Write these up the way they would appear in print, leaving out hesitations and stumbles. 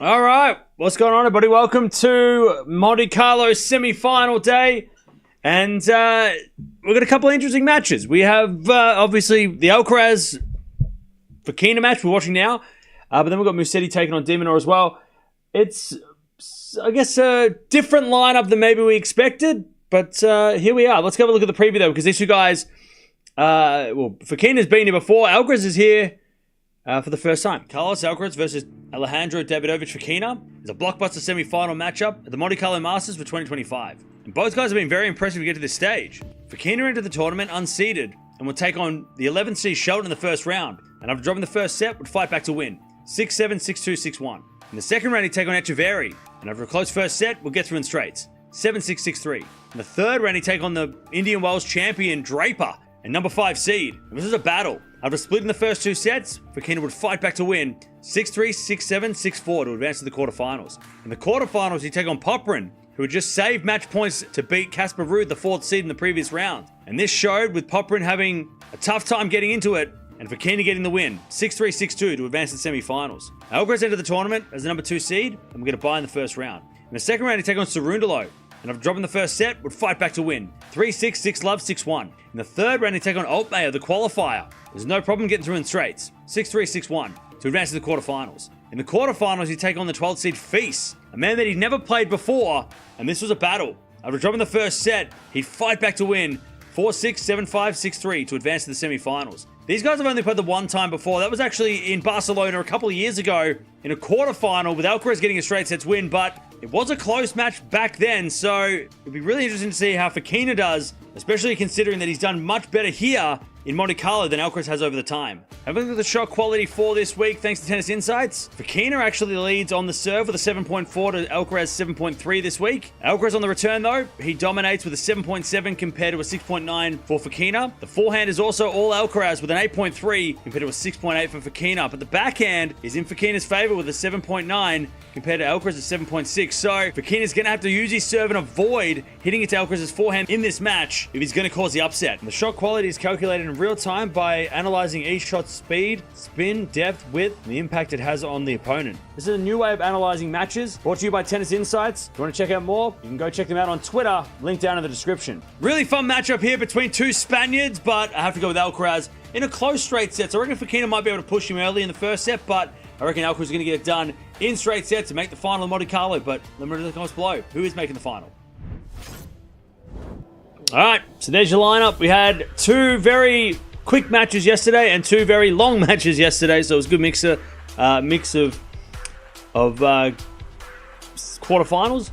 All right, what's going on, everybody? Welcome to Monte-Carlo semi-final day, and we've got a couple of interesting matches. We have, obviously, the Alcaraz Fokina match we're watching now, but then we've got Musetti taking on de Minaur as well. It's, I guess, a different lineup than maybe we expected, but here we are. Let's have a look at the preview, though, because these two guys, Fokina's been here before. Alcaraz is here for the first time. Carlos Alcaraz versus Alejandro Davidovich Fokina is a blockbuster semi-final matchup at the Monte-Carlo Masters for 2025. And both guys have been very impressive to get to this stage. Fokina entered the tournament unseeded and would take on the 11th seed Shelton in the first round, and after dropping the first set, would fight back to win 6-7, 6-2, 6-1. In the second round, he'd take on Echeverry, and after a close first set, would get through in straights 7-6, 6-3. In the third round, he'd take on the Indian Wells champion Draper and number 5 seed. And this is a battle. After splitting the first two sets, Fokina would fight back to win 6-3, 6-7, 6-4 to advance to the quarterfinals. In the quarterfinals, he'd take on Popyrin, who had just saved match points to beat Casper Ruud, the 4th seed in the previous round. And this showed with Popyrin having a tough time getting into it, and Fokina getting the win 6-3, 6-2 to advance to the semi-finals. Alcaraz entered the tournament as the number 2 seed, and would get a bye in the first round. In the second round, he'd take on Cerundolo, and after dropping the first set, would fight back to win 3-6, 6-love, 6-1. In the third round, he'd take on Altmaier, the qualifier. There's no problem getting through in straights 6-3, 6-1 to advance to the quarterfinals. In the quarterfinals, he'd take on the 12th seed Feast, a man that he'd never played before, and this was a battle. After dropping the first set, he'd fight back to win 4-6, 7-5, 6-3 to advance to the semi-finals. These guys have only played the one time before. That was actually in Barcelona a couple of years ago in a quarterfinal with Alcaraz getting a straight sets win, but it was a close match back then, so it'd be really interesting to see how Fokina does, especially considering that he's done much better here in Monte-Carlo than Alcaraz has over the time. Having a look at the shot quality for this week, thanks to Tennis Insights, Fokina actually leads on the serve with a 7.4 to Alcaraz 7.3 this week. Alcaraz on the return, though, he dominates with a 7.7 compared to a 6.9 for Fokina. The forehand is also all Alcaraz with an 8.3 compared to a 6.8 for Fokina, but the backhand is in Fokina's favor with a 7.9 compared to Alcaraz's 7.6. So Fokina's going to have to use his serve and avoid hitting into Alcaraz's forehand in this match if he's going to cause the upset. And the shot quality is calculated in real time by analyzing each shot's speed, spin, depth, width, and the impact it has on the opponent. This is a new way of analyzing matches, brought to you by Tennis Insights. If you want to check out more, you can go check them out on Twitter, link down in the description. Really fun matchup here between two Spaniards, but I have to go with Alcaraz in a close straight set. So I reckon Fokina might be able to push him early in the first set, but I reckon Alcaraz is going to get it done in straight sets to make the final of Monte Carlo. But let me know in the comments below, who is making the final? All right, so there's your lineup. We had two very quick matches yesterday and two very long matches yesterday, so it was a good mix of quarterfinals.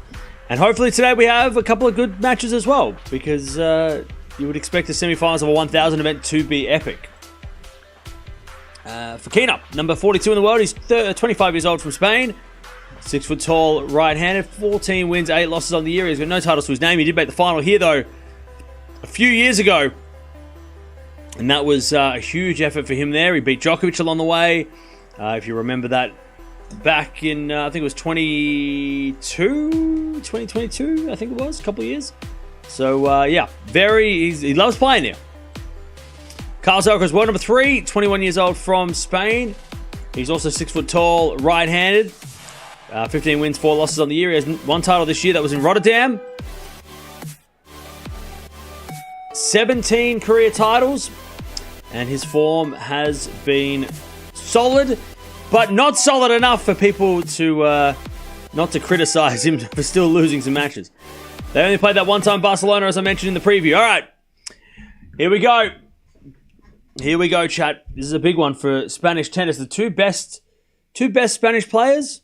And hopefully today we have a couple of good matches as well, because you would expect the semifinals of a 1,000 event to be epic. Fokina, number 42 in the world. He's 25 years old from Spain. 6 foot tall, right-handed. 14 wins, 8 losses on the year. He's got no titles to his name. He did make the final here, though, a few years ago. And that was a huge effort for him there. He beat Djokovic along the way. If you remember that back in, I think it was 2022, I think it was, a couple of years. So, yeah, he loves playing there. Carlos Alcaraz, world number 3, 21 years old from Spain. He's also 6 foot tall, right-handed. 15 wins, 4 losses on the year. He has one title this year. That was in Rotterdam. 17 career titles. And his form has been solid, but not solid enough for people to not to criticize him for still losing some matches. They only played that one time in Barcelona, as I mentioned in the preview. All right, here we go. Here we go, chat. This is a big one for Spanish tennis. The two best Spanish players.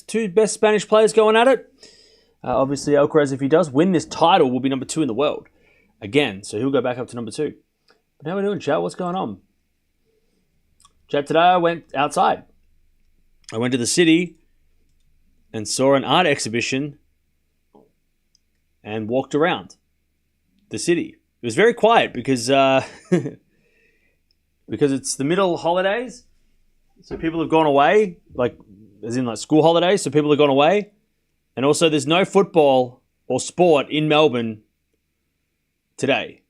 Two best Spanish players going at it. Obviously, Alcaraz, if he does win this title, will be number 2 in the world again. So he'll go back up to number 2. But how are we doing, chat? What's going on? Chat, today I went outside. I went to the city and saw an art exhibition and walked around the city. It was very quiet because it's the middle holidays. So people have gone away, as in school holidays. So people have gone away. And also there's no football or sport in Melbourne today.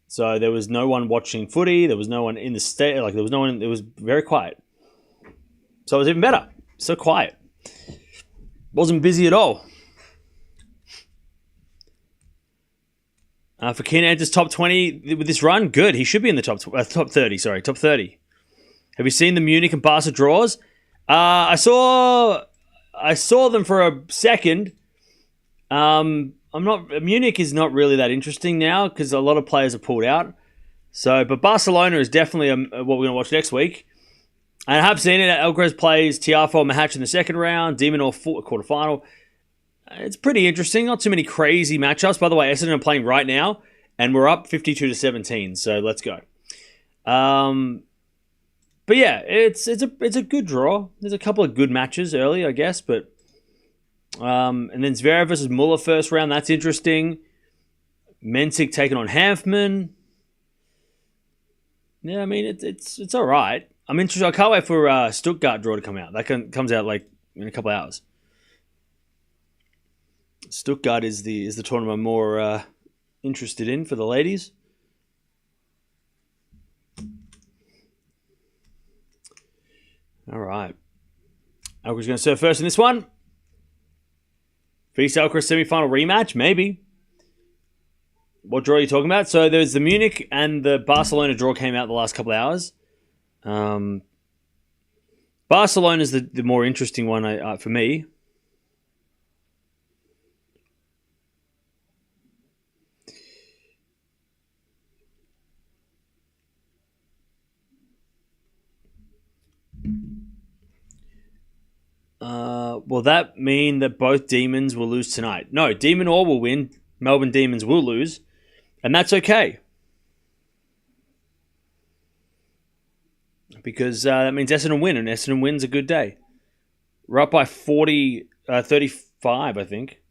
So there was no one watching footy. There was no one in the state. There was no one. It was very quiet. So it was even better. So quiet. Wasn't busy at all. Fokina enters top 20 with this run. Good. He should be in the top 30. Sorry, top 30. Have you seen the Munich and Barca draws? I saw them for a second. Munich is not really that interesting now because a lot of players have pulled out. So, but Barcelona is definitely what we're going to watch next week. And I have seen it. Alcaraz plays Tiafoe Mahatch in the second round, Demonor quarterfinal. It's pretty interesting. Not too many crazy matchups. By the way, Essendon are playing right now, and we're up 52-17. So let's go. But yeah, it's a good draw. There's a couple of good matches early, I guess. But and then Zverev versus Muller first round. That's interesting. Mensik taking on Hanfman. Yeah, I mean it's all right. I'm interested. I can't wait for Stuttgart draw to come out. That comes out like in a couple of hours. Stuttgart is the tournament I'm more interested in for the ladies. All right. Alcaraz going to serve first in this one. Face Alcaraz semi-final rematch? Maybe. What draw are you talking about? So there's the Munich and the Barcelona draw came out the last couple of hours. Barcelona is the more interesting one for me. Will that mean that both Demons will lose tonight? No, Demon Or will win. Melbourne Demons will lose. And that's okay. Because that means Essendon win, and Essendon wins a good day. We're up by 35, I think.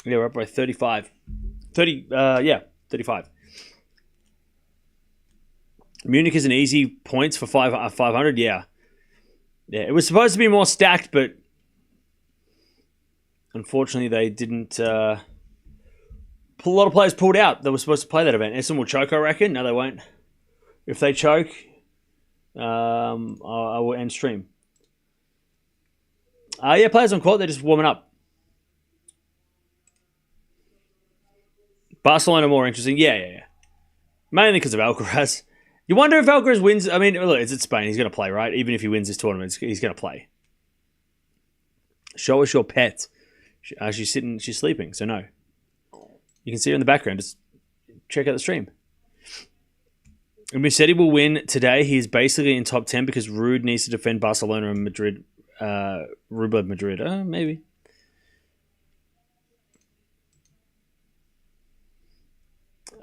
Yeah, we're up by 35. 35. Munich is an easy points for 500, yeah. Yeah, it was supposed to be more stacked, but unfortunately they didn't. A lot of players pulled out that were supposed to play that event. Essendon will choke, I reckon. No, they won't. If they choke, I will end stream. Yeah, players on court, they're just warming up. Barcelona more interesting. Yeah. Mainly because of Alcaraz. You wonder if Alcaraz wins. I mean, look, it's at Spain. He's going to play, right? Even if he wins this tournament, he's going to play. Show us your pet. She's sleeping, so no. You can see her in the background. Just check out the stream. And we said he will win today. He is basically in top 10 because Rude needs to defend Barcelona and Madrid. Rublev Madrid. Maybe.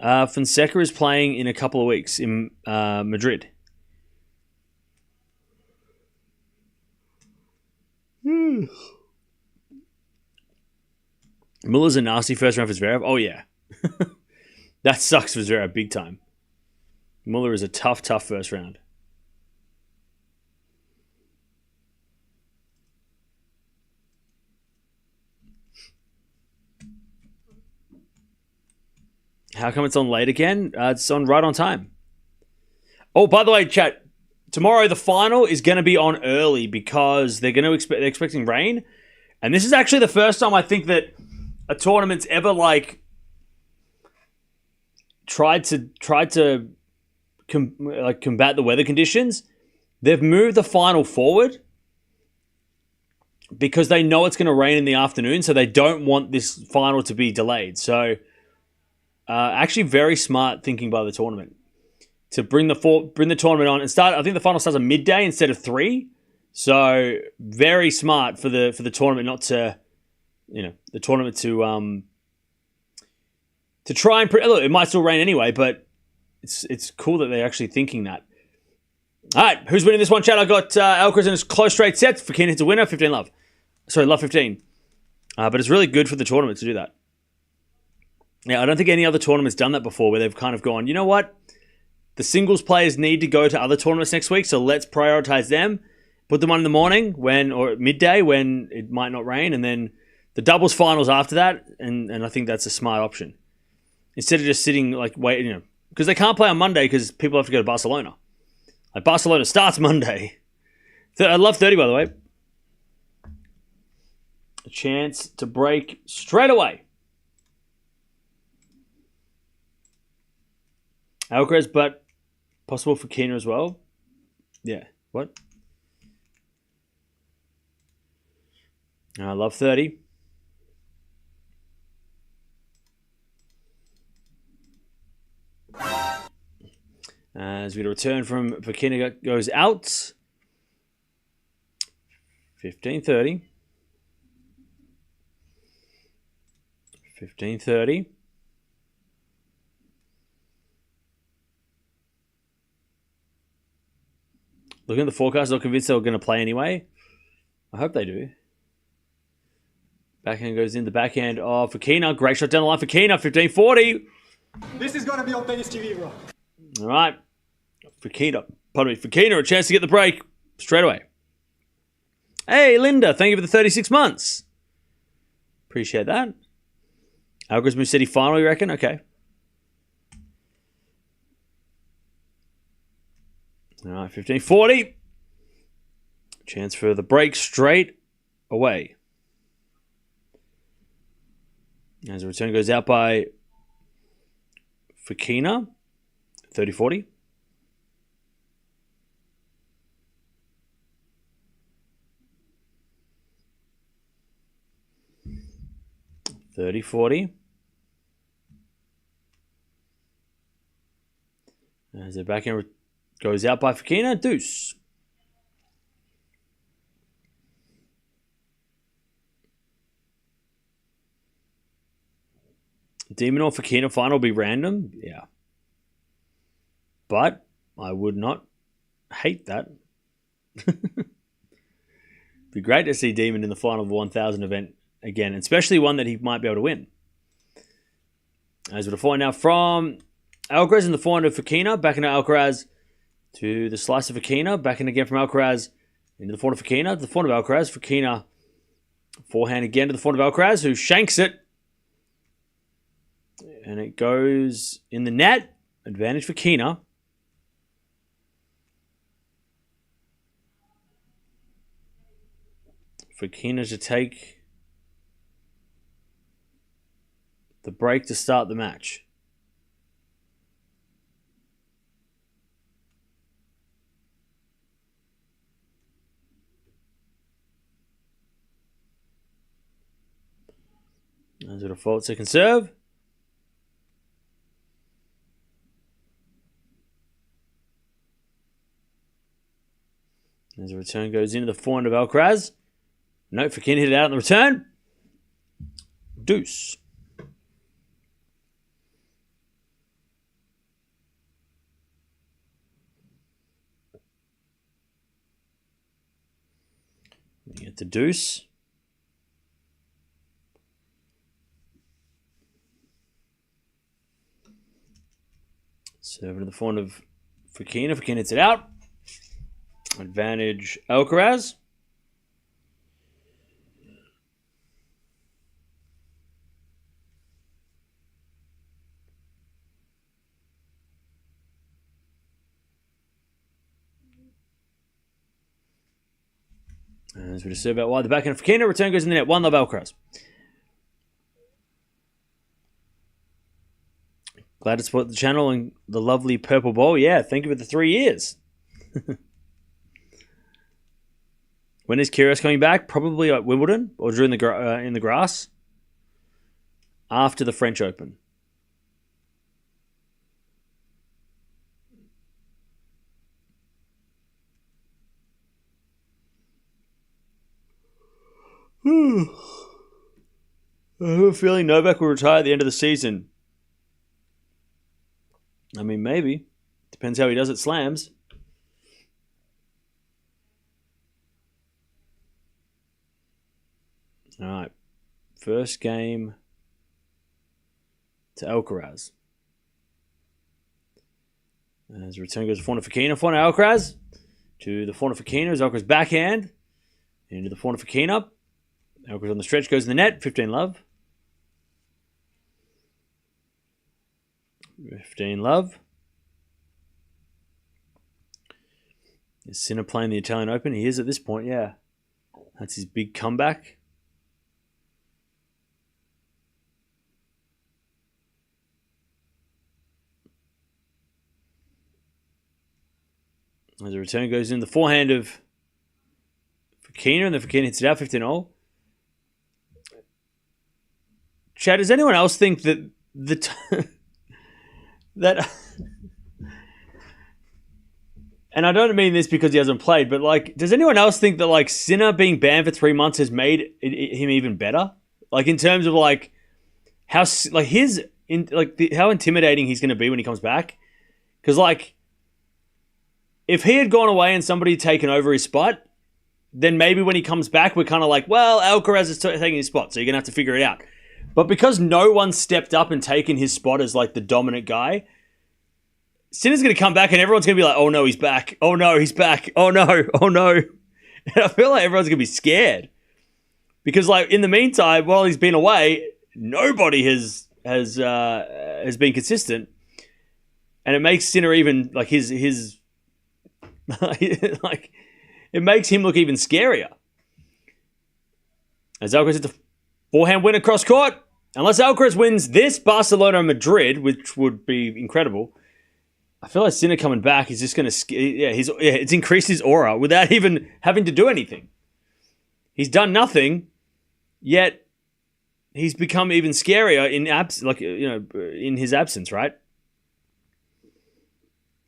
Fonseca is playing in a couple of weeks in Madrid. Muller's a nasty first round for Zverev. Oh, yeah. That sucks for Zverev big time. Muller is a tough first round. How come it's on late again? It's on right on time. Oh, by the way, chat. Tomorrow the final is going to be on early because they're expecting rain, and this is actually the first time I think that a tournament's ever tried to combat the weather conditions. They've moved the final forward because they know it's going to rain in the afternoon, so they don't want this final to be delayed. So. Actually, very smart thinking by the tournament to bring the tournament on and start. I think the final starts at midday instead of 3. So very smart for the tournament not to, the tournament to try and look. It might still rain anyway, but it's cool that they're actually thinking that. All right, who's winning this one, chat? I got Alcaraz in his close straight sets. Fokina hits a winner. 15 love. Sorry, love 15. But it's really good for the tournament to do that. Now, I don't think any other tournament's done that before where they've kind of gone, you know what? The singles players need to go to other tournaments next week, so let's prioritize them. Put them on in the morning or midday when it might not rain, and then the doubles finals after that. And I think that's a smart option instead of just sitting like waiting, because they can't play on Monday because people have to go to Barcelona. Like Barcelona starts Monday. I love 30, by the way. A chance to break straight away. Alcaraz, but possible for Fokina as well. Yeah. What? I love 30. As we return from Fokina goes out. 15-30. 15-30. Looking at the forecast, I'm convinced they're going to play anyway. I hope they do. Backhand goes in the backhand of Fokina. Great shot down the line for Fokina. 15-40. This is going to be on tennis TV, bro. All right. Fokina, a chance to get the break straight away. Hey, Linda, thank you for the 36 months. Appreciate that. Alcaraz Musetti final, you reckon? Okay. All right, 15-40. Chance for the break straight away. As the return goes out by Fokina. 30-40. As the backhand goes out by Fokina, deuce. Demon or Fokina final will be random, yeah. But I would not hate that. Be great to see Demon in the final of the 1000 event again, especially one that he might be able to win. As we're forehand now from Alcaraz in the forehand of Fokina, back into Alcaraz to the slice of Fokina, back in again from Alcaraz into the forehand of Fokina, to the forehand of Alcaraz. Fokina forehand again to the forehand of Alcaraz, who shanks it. And it goes in the net. Advantage for Fokina. Fokina to take the break to start the match. As a default second serve. As the return goes into the forehand of Alcaraz. Note Fokina hit it out on the return. Deuce. We get the deuce. Serve to the forehand of Fokina. Fokina hits it out. Advantage Alcaraz. As we just serve out wide, the backhand of Fokina. Return goes in the net. 1-love Alcaraz. Glad to support the channel and the lovely purple ball. Yeah, thank you for the 3 years. When is Kyrgios coming back? Probably at Wimbledon or during the in the grass after the French Open. I have a feeling Novak will retire at the end of the season. I mean, maybe. Depends how he does at slams. All right. First game to Alcaraz. As return goes to Fokina. Fokina Alcaraz. to the forehand of Fokina as Alcaraz backhand. Into the forehand of Fokina. Alcaraz on the stretch, goes in the net. 15-love. 15-love. Is Sinner playing the Italian Open? He is at this point, yeah. That's his big comeback. As a return goes in the forehand of Fokina, and the Fokina hits it out 15-0. Chad, does anyone else think that that and I don't mean this because he hasn't played, but like, does anyone else think that like Sinner being banned for 3 months has made him even better? Like in terms of like how like how intimidating he's going to be when he comes back? Because like, if he had gone away and somebody had taken over his spot, then maybe when he comes back, we're kind of like, well, Alcaraz is taking his spot, so you're going to have to figure it out. But because no one stepped up and taken his spot as like the dominant guy, Sinner's going to come back and everyone's going to be like, oh no, he's back. Oh no, he's back. Oh no, oh no. And I feel like everyone's going to be scared. Because like in the meantime, while he's been away, nobody has been consistent. And it makes Sinner even like his like, it makes him look even scarier. As Alcaraz hits the forehand win across court. Unless Alcaraz wins this Barcelona and Madrid, which would be incredible, I feel like Sinner coming back is just going to... it's increased his aura without even having to do anything. He's done nothing, yet he's become even scarier in his absence, right?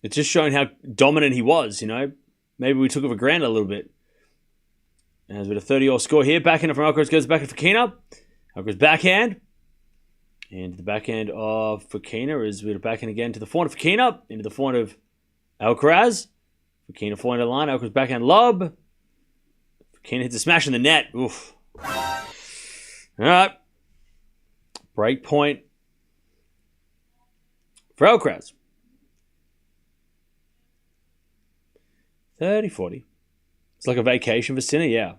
It's just showing how dominant he was, you know. Maybe we took it for granted a little bit. And there's a bit of 30-all score here. Backhand from Alcaraz goes back to Fokina. Alcaraz backhand. And the backhand of Fokina is a bit of backhand again to the forehand of Fokina. Into the forehand of Alcaraz. Fokina forehand of the line. Alcaraz backhand lob. Fokina hits a smash in the net. Oof. All right. Break point for Alcaraz. 30-40. It's like a vacation for Sinner, yeah.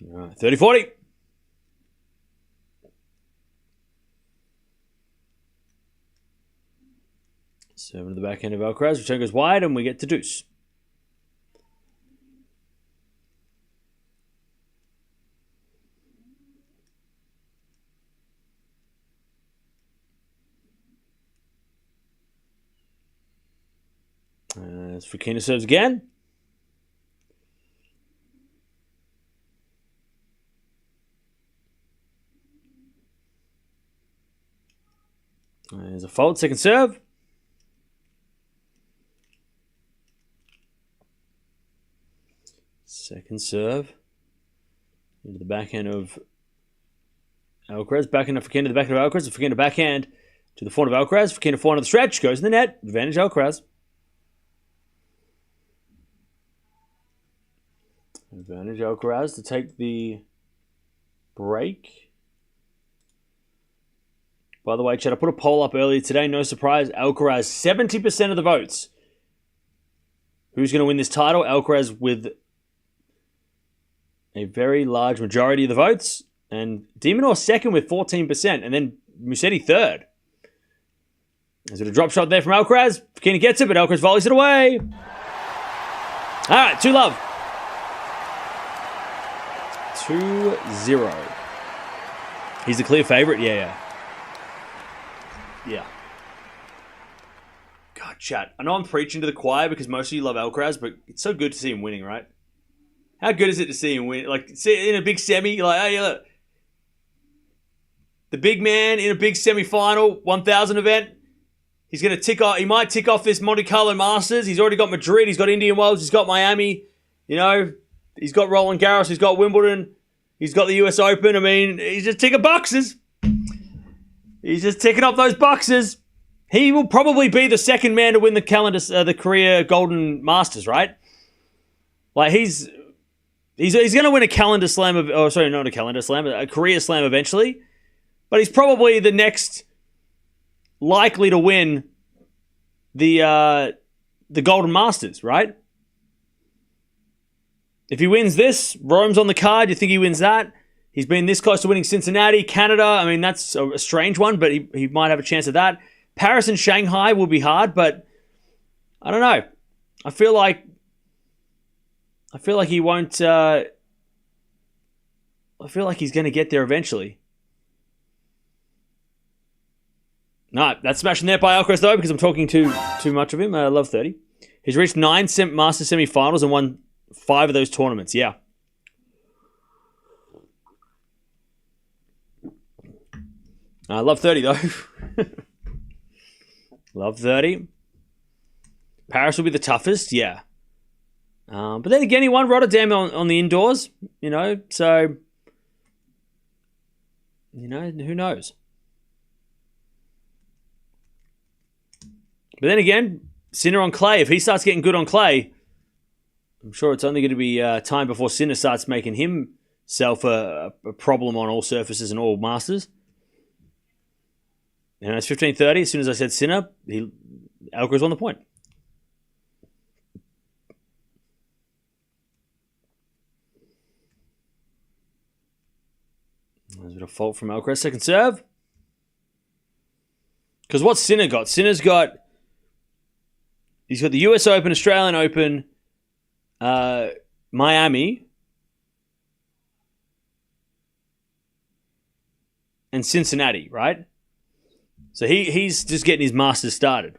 All right, 30-40. Serve to the backhand of Alcaraz. Return goes wide, and we get to deuce. As Fokina serves again. There's a fault, second serve. Second serve. Into the backhand of Alcaraz. Backhand of Fokina to the backhand of Alcaraz. Fokina backhand to the forehand of Alcaraz. Fokina forehand of the stretch. Goes in the net. Advantage Alcaraz. Advantage Alcaraz to take the break. By the way, Chad, I put a poll up earlier today. No surprise, Alcaraz, 70% of the votes. Who's going to win this title? Alcaraz with a very large majority of the votes. And De Minaur second with 14%. And then Musetti third. Is it a drop shot there from Alcaraz? Fokina gets it, but Alcaraz volleys it away. All right, 2-love. 2-0. He's the clear favorite? Yeah. God, chat. I know I'm preaching to the choir because most of you love Alcaraz, but it's so good to see him winning, right? How good is it to see him win? Like, see in a big semi, you're like, oh, yeah, look. The big man in a big semi-final, 1,000 event. He's going to tick off. He might tick off this Monte-Carlo Masters. He's already got Madrid. He's got Indian Wells. He's got Miami. You know, he's got Roland Garros. He's got Wimbledon. He's got the US Open. I mean, he's just ticking boxes. He's just ticking off those boxes. He will probably be the second man to win the the career Golden Masters, right? Like he's going to win a calendar slam not a calendar slam, a career slam eventually. But he's probably the next likely to win the Golden Masters, right? If he wins this, Rome's on the card. You think he wins that? He's been this close to winning Cincinnati, Canada. I mean, that's a strange one, but he might have a chance of that. Paris and Shanghai will be hard, but I don't know. I feel like he won't. I feel like he's going to get there eventually. No, that's smashing there by Alcaraz though, because I'm talking too much of him. I love 30. He's reached 9 Masters semi-finals and won 5 of those tournaments. Yeah. I love 30 though. Love 30. Paris will be the toughest, yeah. But then again, he won Rotterdam on the indoors, so, who knows? But then again, Sinner on clay, if he starts getting good on clay, I'm sure it's only going to be time before Sinner starts making himself a problem on all surfaces and all masters. And it's 15:30. As soon as I said Sinner, Alcaraz on the point. There's a bit of fault from Alcaraz. Second serve. Because what's Sinner got? Sinner's got... He's got the US Open, Australian Open, Miami, and Cincinnati, right? So he's just getting his Masters started.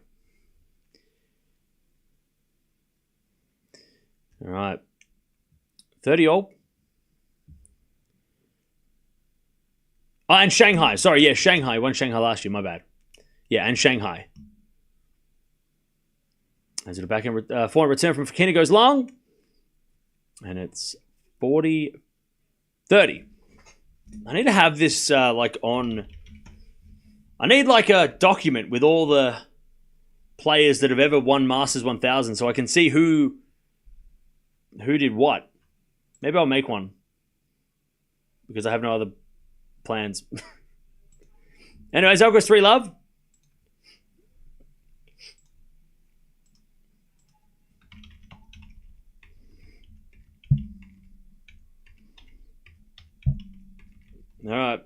All right. 30 all. Oh, and Shanghai. Sorry, yeah, Shanghai. Won Shanghai last year, my bad. Yeah, and Shanghai. As it a backhand forehand return from Fokina goes long. And it's 40-30. I need to have this on... I need a document with all the players that have ever won Masters 1000 so I can see who did what. Maybe I'll make one. Because I have no other plans. Anyways, Alcaraz 3 love. All right.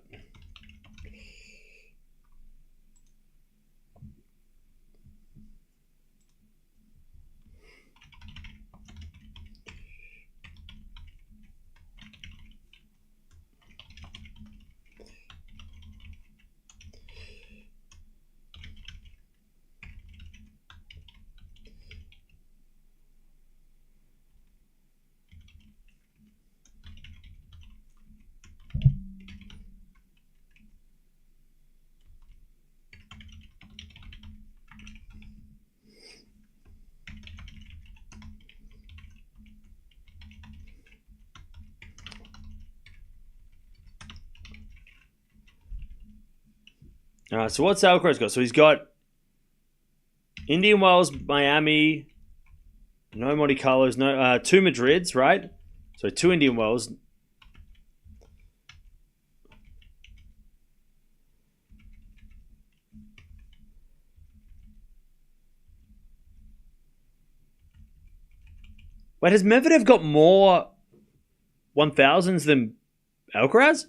All right, so what's Alcaraz got? So he's got Indian Wells, Miami, no Monte-Carlos, no 2 Madrids, right? So 2 Indian Wells. Wait, has Medvedev got more 1000s than Alcaraz?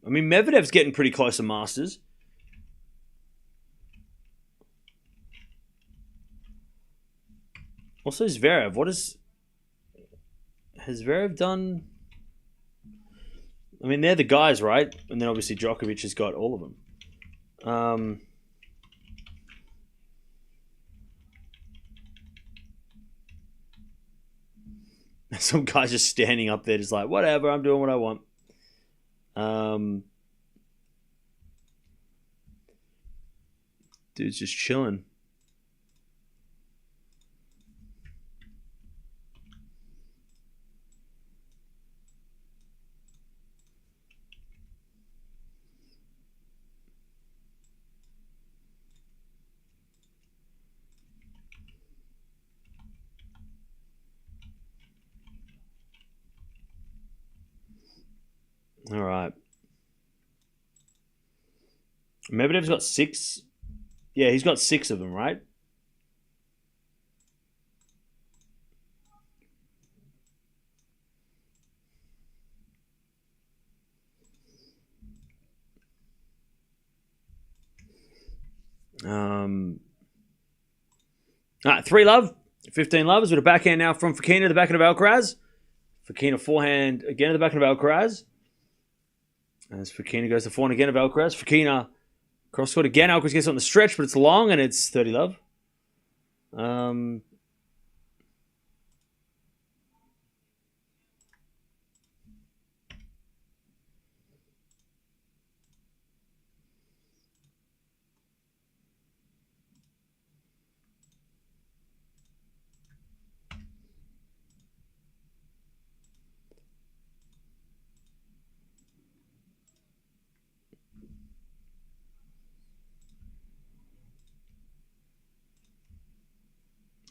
I mean, Medvedev's getting pretty close to Masters. Also, Zverev. Has Zverev done... I mean, they're the guys, right? And then obviously Djokovic has got all of them. Some guy's just standing up there just like, whatever, I'm doing what I want. Dude's just chilling. All right. Medvedev's got 6. Yeah, he's got 6 of them, right? All right, 3-love. 15 loves with a backhand now from Fokina to the backhand of Alcaraz. Fokina forehand again to the backhand of Alcaraz. As Fokina goes to forehand again of Alcaraz. Fokina cross court again. Alcaraz gets on the stretch, but it's long and it's 30 love.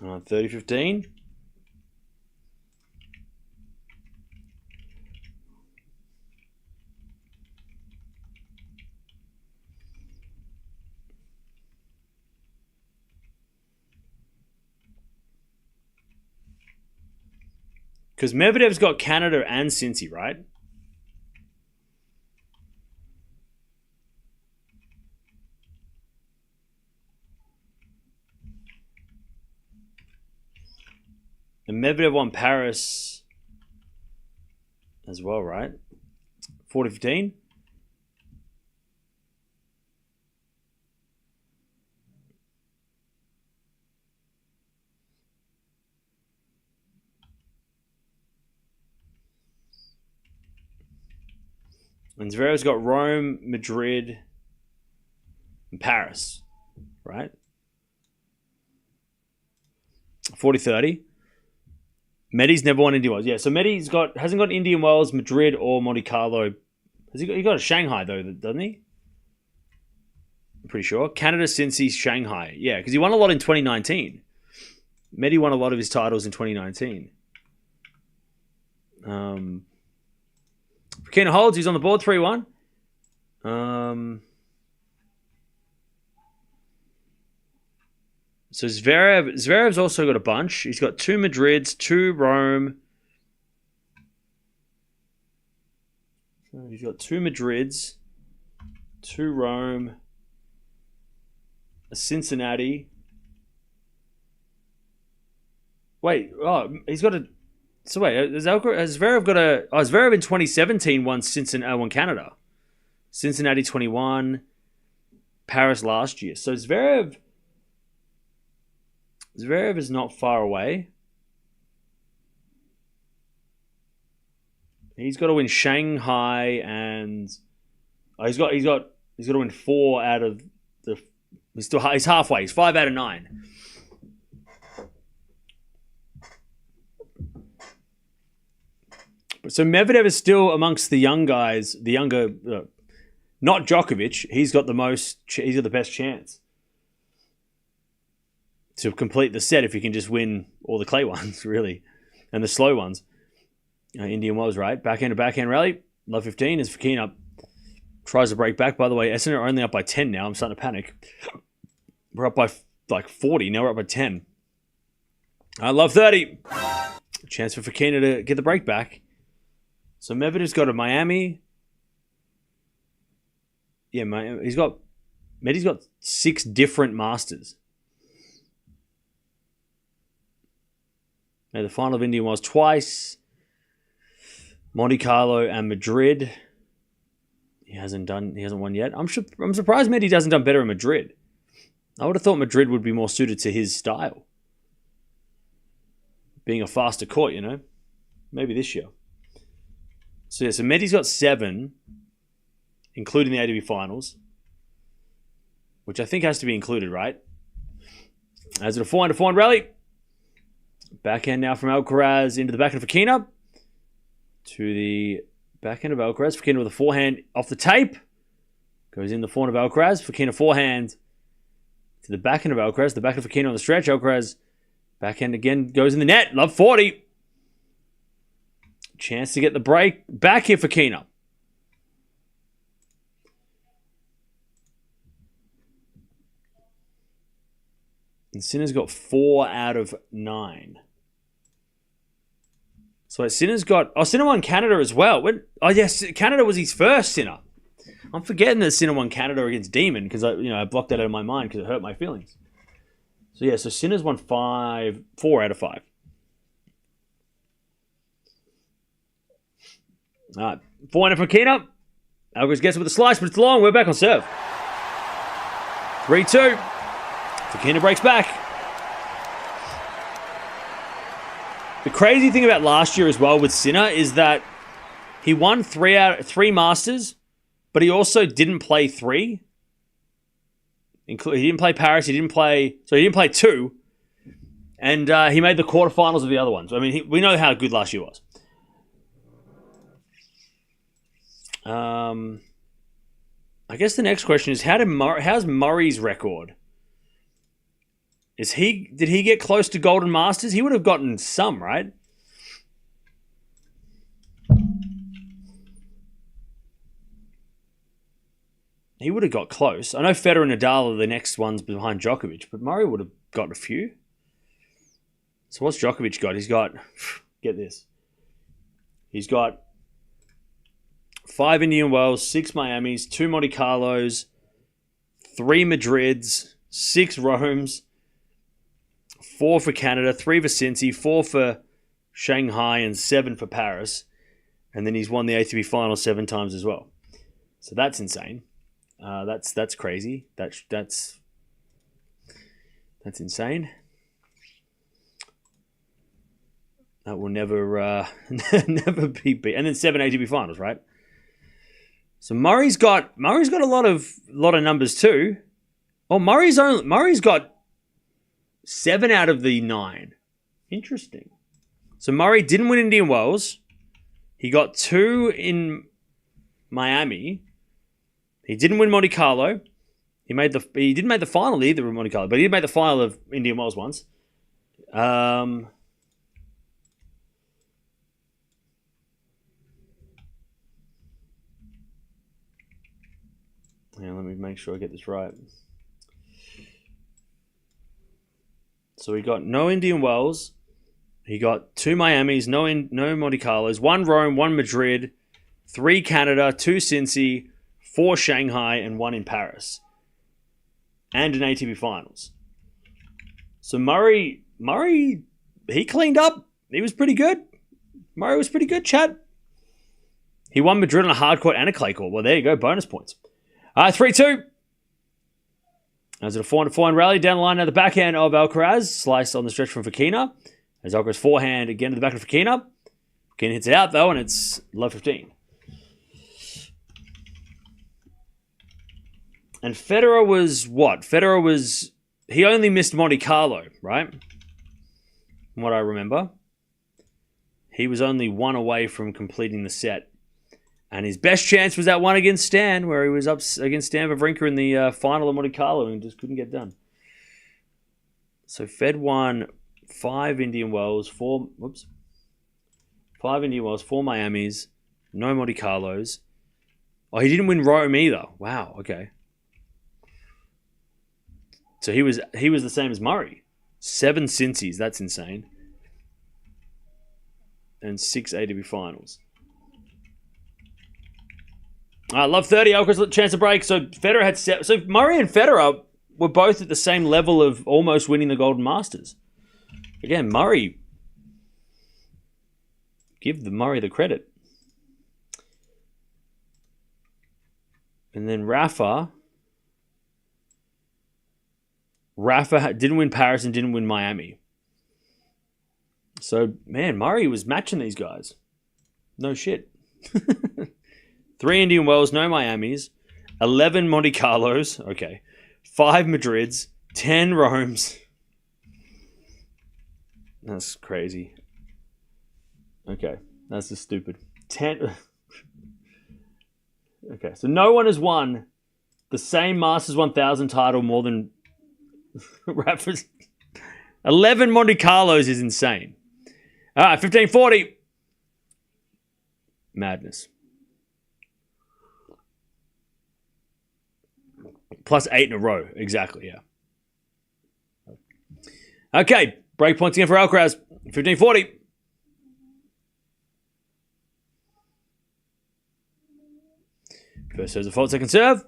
30-15. Because Medvedev's got Canada and Cincy, right? And Medvedev won Paris as well, right? 40-15. And Zverev's got Rome, Madrid, and Paris, right? 40-30. Medi's never won Indian Wells. Yeah, so Medi's hasn't got Indian Wells, Madrid, or Monte-Carlo. He got a Shanghai, though, doesn't he? I'm pretty sure. Canada, Cincy, Shanghai. Yeah, because he won a lot in 2019. Medi won a lot of his titles in 2019. Fokina holds. He's on the board, 3-1. So Zverev's also got a bunch. He's got 2 Madrids, 2 Rome. So he's got 2 Madrids, 2 Rome, a Cincinnati. Wait, he's got a. So wait, has Zverev got a? Oh, Zverev in 2017 won won Canada, Cincinnati 21, Paris last year. So Zverev is not far away. He's got to win Shanghai and he's got to win 4 out of the. He's halfway. He's 5 out of 9. So Medvedev is still amongst the young guys, the younger, not Djokovic. He's got the best chance to complete the set if he can just win all the clay ones, really, and the slow ones. Indian Wells, right? Backhand to backhand rally. Love 15 as Fokina tries to break back. By the way, Essen are only up by 10 now. I'm starting to panic. We're up by like 40. Now we're up by 10. I love 30. Chance for Fokina to get the break back. So Medvedev's got a Miami. Yeah, Medi's got 6 different Masters. Now the final of Indian was twice. Monte-Carlo and Madrid. He hasn't won yet. I'm surprised Medi hasn't done better in Madrid. I would have thought Madrid would be more suited to his style. Being a faster court, you know. Maybe this year. So yeah, so Medi's got 7, including the ATP finals, which I think has to be included, right? As it a forehand rally. Backhand now from Alcaraz into the backhand of Fokina. To the backhand of Alcaraz. Fokina with a forehand off the tape. Goes in the forehand of Alcaraz. Fokina forehand to the backhand of Alcaraz. The backhand of Fokina on the stretch. Alcaraz backhand again goes in the net. Love 40. Chance to get the break back here for Fokina. And Sinner's got 4 out of 9. So Sinner's got... Oh, Sinner won Canada as well. Yes, Canada was his first, Sinner. I'm forgetting that Sinner won Canada against Demon because I blocked that out of my mind because it hurt my feelings. So yeah, so Sinner's won 4 out of 5. All right, 4 for Fokina. Alcaraz gets it with a slice, but it's long. We're back on serve. 3-2. Fokina breaks back. The crazy thing about last year as well with Sinner is that he won 3 Masters, but he also didn't play 3. He didn't play Paris. He didn't play 2, and he made the quarterfinals of the other ones. I mean, we know how good last year was. I guess the next question is how's Murray's record? Did he get close to Golden Masters? He would have gotten some, right? He would have got close. I know Federer and Nadal are the next ones behind Djokovic, but Murray would have gotten a few. So what's Djokovic got? He's got, get this. He's got 5 Indian Wells, 6 Miamis, 2 Monte Carlos, 3 Madrids, 6 Romes, 4 for Canada, 3 for Cincy, 4 for Shanghai, and 7 for Paris. And then he's won the ATP final 7 times as well. So that's insane. That's crazy. That's insane. That will never never be beat. And then 7 ATP finals, right? So Murray's got a lot of numbers too. Oh, Murray's got 7 out of the 9. Interesting. So Murray didn't win Indian Wells. He got 2 in Miami. He didn't win Monte Carlo. He didn't make the final either of Monte Carlo, but he did make the final of Indian Wells once. Yeah, let me make sure I get this right. So he got no Indian Wells. He got 2 Miamis, no Monte Carlos, 1 Rome, 1 Madrid, 3 Canada, 2 Cincy, 4 Shanghai, and 1 in Paris. And an ATP Finals. So Murray, he cleaned up. He was pretty good. Murray was pretty good, Chad. He won Madrid on a hard court and a clay court. Well, there you go. Bonus points. 3-2. As a 4-4 rally down the line at the backhand of Alcaraz. Slice on the stretch from Fokina. As Alcaraz forehand again to the back of Fokina. Fokina hits it out though, and it's low 15. And Federer was what? He only missed Monte Carlo, right? From what I remember. He was only 1 away from completing the set. And his best chance was that one against Stan, where he was up against Stan Wawrinka in the final of Monte Carlo and just couldn't get done. So Fed won 5 Indian Wells, 4 Indian Wells, 4 Miamis, no Monte Carlos. Oh, he didn't win Rome either. Wow, okay. So he was the same as Murray. 7 Cincy's, that's insane. And 6 ATP finals. I love 30. Alcaraz chance to break. So Federer had 7. So Murray and Federer were both at the same level of almost winning the Golden Masters. Again, Murray. Give Murray the credit. And then Rafa didn't win Paris and didn't win Miami. So, man, Murray was matching these guys. No shit. 3 Indian Wells, no Miamis, 11 Monte Carlos, okay, 5 Madrids, 10 Romes. That's crazy. Okay, that's just stupid. 10. Okay, so no one has won the same Masters 1000 title more than Rafa's. 11 Monte Carlos is insane. All right, 1540. Madness. Plus 8 in a row. Exactly, yeah. Okay, break points again for Alcaraz. 15-40. First serve's a fault, second serve.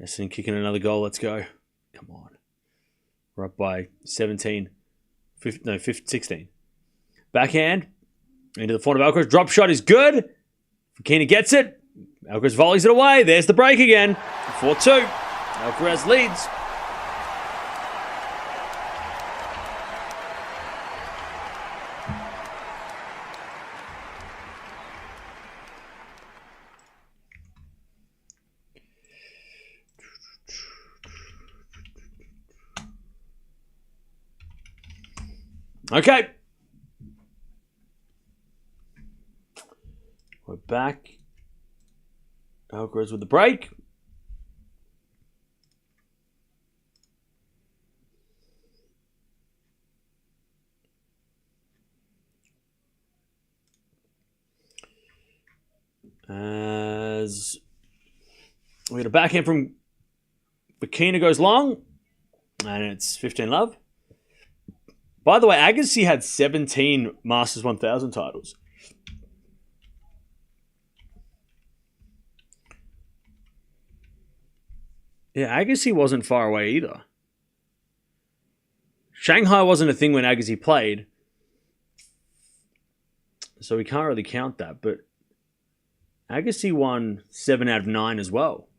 Essendon kicking another goal. Let's go. Come on. We're up by 17. 16. Backhand. Into the front of Alcaraz. Drop shot is good. Fokina gets it. Alcaraz volleys it away. There's the break again. 4-2. Alcaraz leads. Okay. We're back. Alcaraz with the break. As we got a backhand from Fokina goes long. And it's 15-love. By the way, Agassi had 17 Masters 1000 titles. Yeah, Agassi wasn't far away either. Shanghai wasn't a thing when Agassi played. So we can't really count that. But Agassi won 7 out of 9 as well.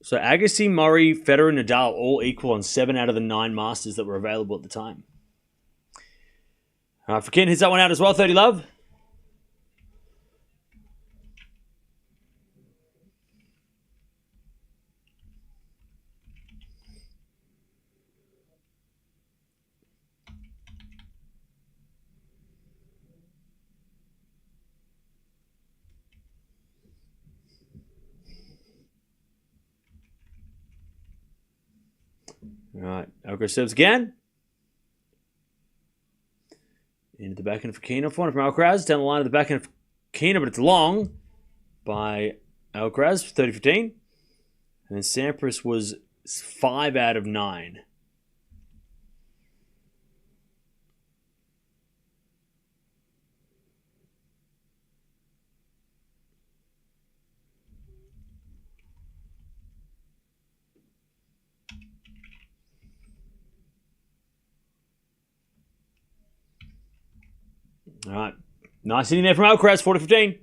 So Agassi, Murray, Federer, and Nadal all equal on 7 out of the 9 Masters that were available at the time. Fokina hits that one out as well, 30-love. All right, Alcaraz serves again. Into the backhand of Fokina. Forehand from Alcaraz. Down the line of the backhand of Fokina, but it's long by Alcaraz, 30-15. And then Sampras was 5 out of 9. All right. Nice hitting there from Alcaraz, 40-15.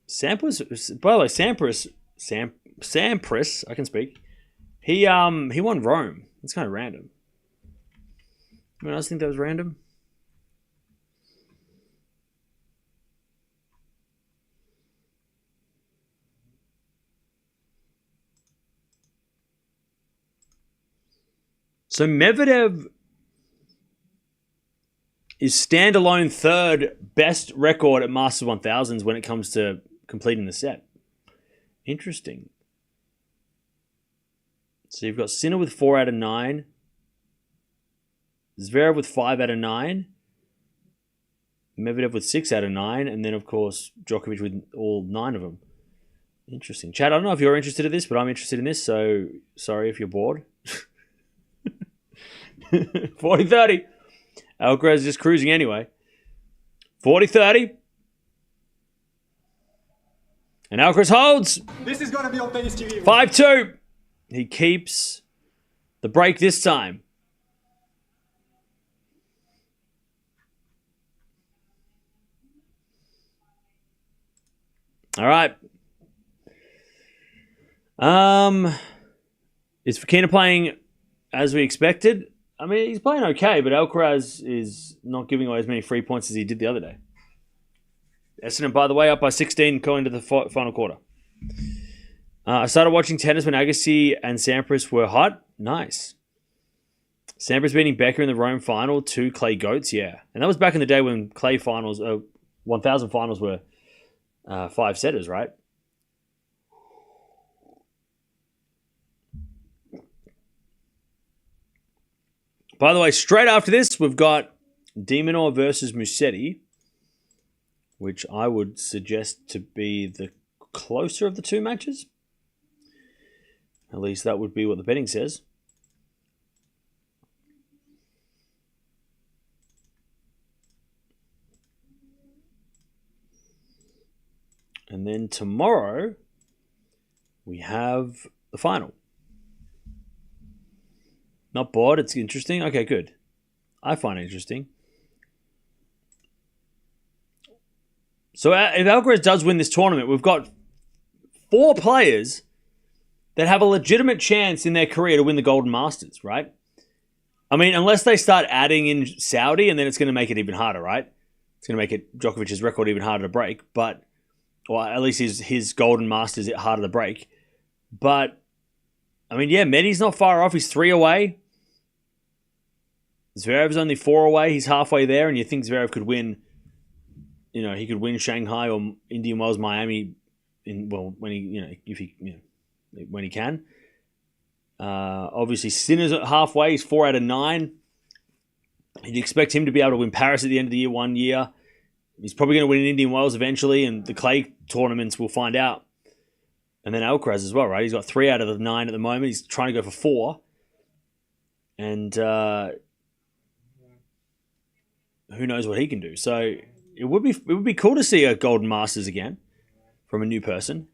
Sampras, by the way, Sampras, I can speak. He won Rome. It's kind of random. Anyone else think that was random? So Medvedev is standalone third best record at Masters 1000s when it comes to completing the set. Interesting. So you've got Sinner with 4 out of 9. Zverev with 5 out of 9. Medvedev with 6 out of 9. And then, of course, Djokovic with all 9 of them. Interesting. Chad, I don't know if you're interested in this, but I'm interested in this, so sorry if you're bored. 40-30. Alcaraz is just cruising anyway. 40-30. And Alcaraz holds. This is going to be on tennis TV. 5-2. He keeps the break this time. All right. Is Fokina playing as we expected? I mean, he's playing okay, but Alcaraz is not giving away as many free points as he did the other day. Essendon, by the way, up by 16 going to the final quarter. I started watching tennis when Agassi and Sampras were hot. Nice. Sampras beating Becker in the Rome final, 2 clay goats, yeah. And that was back in the day when clay finals, 1000 finals were 5-setters, right? By the way, straight after this, we've got De Minaur versus Musetti, which I would suggest to be the closer of the two matches. At least that would be what the betting says. And then tomorrow, we have the final. Not bored. It's interesting. Okay, good. I find it interesting. So if Alcaraz does win this tournament, we've got 4 players that have a legitimate chance in their career to win the Golden Masters, right? I mean, unless they start adding in Saudi, and then it's going to make it even harder, right? It's going to make it Djokovic's record even harder to break, but or at least his Golden Masters harder to break. But I mean, yeah, Medi's not far off. He's 3 away. Zverev's only 4 away. He's halfway there, and you think Zverev could win? You know, he could win Shanghai or Indian Wells, Miami. When he can. Obviously, Sinner's at halfway. He's 4 out of 9. You'd expect him to be able to win Paris at the end of the year 1 year. He's probably going to win Indian Wells eventually, and the clay tournaments we'll find out. And then Alcaraz as well, right? He's got 3 out of the 9 at the moment. He's trying to go for 4. And who knows what he can do. So it would be cool to see a Golden Masters again from a new person.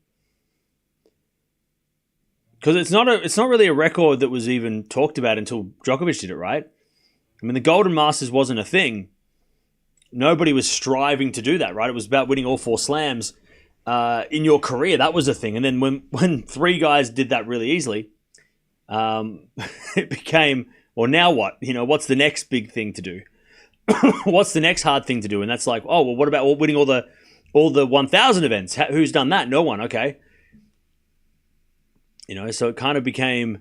Because it's not really a record that was even talked about until Djokovic did it, right? I mean, the Golden Masters wasn't a thing. Nobody was striving to do that, right? It was about winning all 4 slams in your career. That was a thing. And then when 3 guys did that really easily, it became, well, now what? You know, what's the next big thing to do? What's the next hard thing to do? And that's like, oh, well, what about winning all the 1,000 events? Who's done that? No one. Okay. You know, so it kind of became,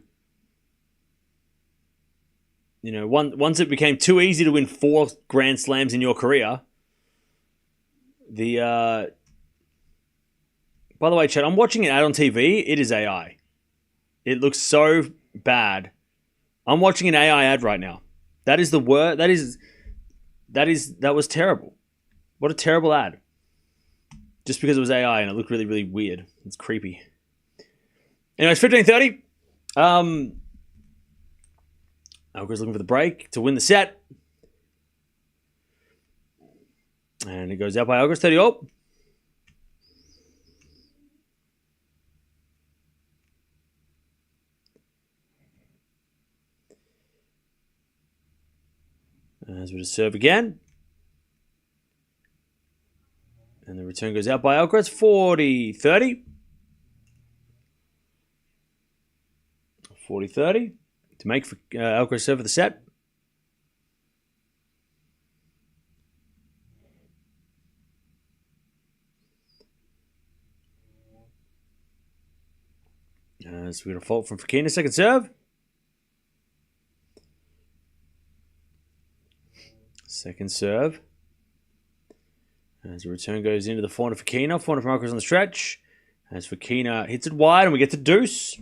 you know, once it became too easy to win 4 Grand Slams in your career, by the way, Chad, I'm watching an ad on TV. It is AI. It looks so bad. I'm watching an AI ad right now. That is the word. That was terrible. What a terrible ad. Just because it was AI and it looked really, really weird. It's creepy. Anyways, 15:30. Alcaraz looking for the break to win the set. And it goes out by Alcaraz 30-0. As we just serve again. And the return goes out by Alcaraz 40-30. 40-30 to make Alcaraz serve for the set. So we got a fault from Fokina, second serve. Second serve. As the return goes into the forehand of Fokina. Forehand from Alcaraz on the stretch. As Fokina hits it wide and we get to deuce.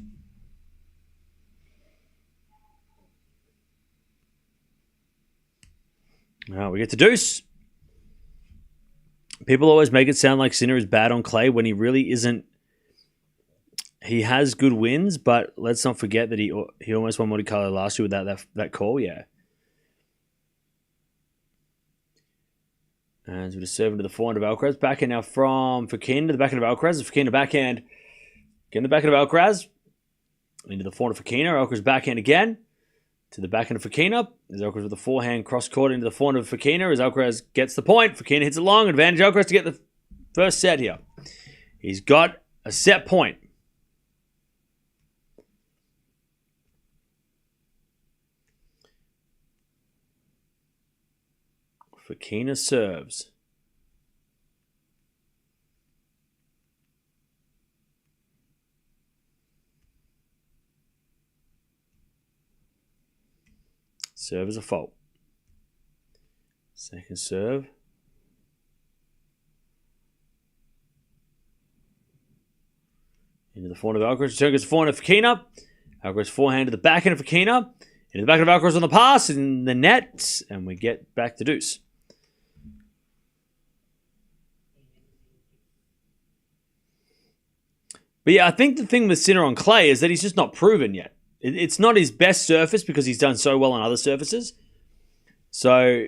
We get to deuce. People always make it sound like Sinner is bad on clay when he really isn't. He has good wins, but let's not forget that he almost won Monte-Carlo last year without that call, yeah. And so we just serve into the forehand of Alcaraz. Backhand now from Fokina to the backhand of Alcaraz. Fokina backhand. Getting the backhand of Alcaraz. Into the forehand of Fokina. Alcaraz backhand again. To the backhand of Fokina. As Alcaraz with the forehand cross-court into the forehand of Fokina. As Alcaraz gets the point. Fokina hits it long. Advantage Alcaraz to get the first set here. He's got a set point. Fokina serves. Serve is a fault. Second serve. Into the forehand of Alcaraz. Return goes forehand of Fokina. Alcaraz forehand to the backhand of Fokina. Into the backhand of Alcaraz on the pass. In the net. And we get back to deuce. But yeah, I think the thing with Sinner on clay is that he's just not proven yet. It's not his best surface because he's done so well on other surfaces. So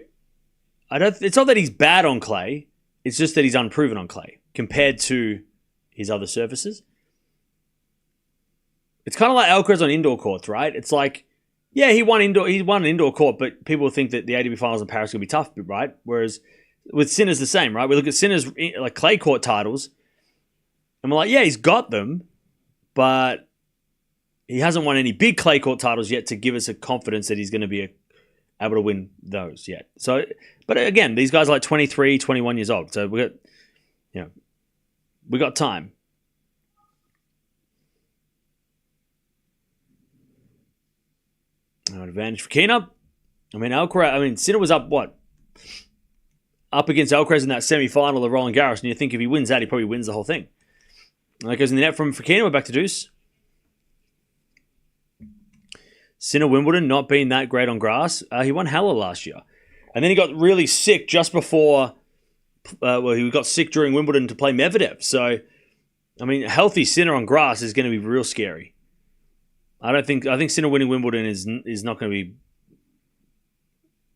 it's not that he's bad on clay. It's just that he's unproven on clay compared to his other surfaces. It's kind of like Alcaraz on indoor courts, right? It's like, yeah, he won an indoor court, but people think that the ATP finals in Paris are going to be tough, right? Whereas with Sinner's the same, right? We look at Sinner's like clay court titles, and we're like, yeah, he's got them, but he hasn't won any big clay court titles yet to give us a confidence that he's going to be able to win those yet. So, but again, these guys are like 23, 21 years old. So we got time. Advantage for Fokina. Sinner was up against Alcaraz in that semi-final of Roland Garros, and you think if he wins that, he probably wins the whole thing. And that goes in the net from Fokina. We're back to deuce. Sinner Wimbledon not being that great on grass. He won Halle last year. And then he got really sick just before... he got sick during Wimbledon to play Medvedev. So, a healthy Sinner on grass is going to be real scary. I think Sinner winning Wimbledon is not going to be...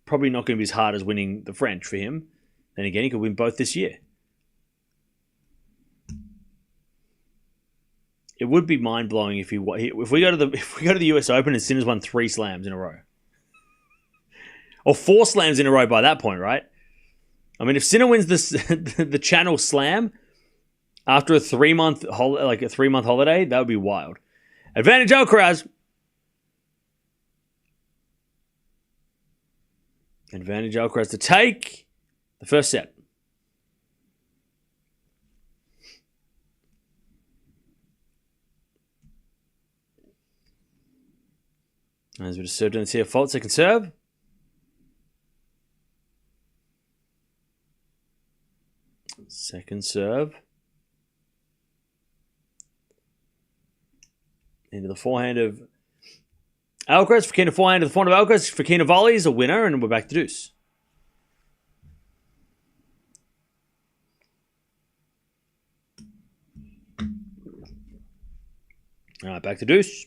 Probably not going to be as hard as winning the French for him. Then again, he could win both this year. It would be mind blowing if we go to the US Open and Sinner's won 3 slams in a row, or 4 slams in a row by that point, right? If Sinner wins the Channel Slam after a 3-month holiday, that would be wild. Advantage Alcaraz. Advantage Alcaraz to take the first set. As we just served in the see a fault, second serve. Second serve. Into the forehand of Alcaraz. Fokina forehand to the forehand of Alcaraz. Fokina volleys, a winner, and we're back to deuce. All right, back to deuce.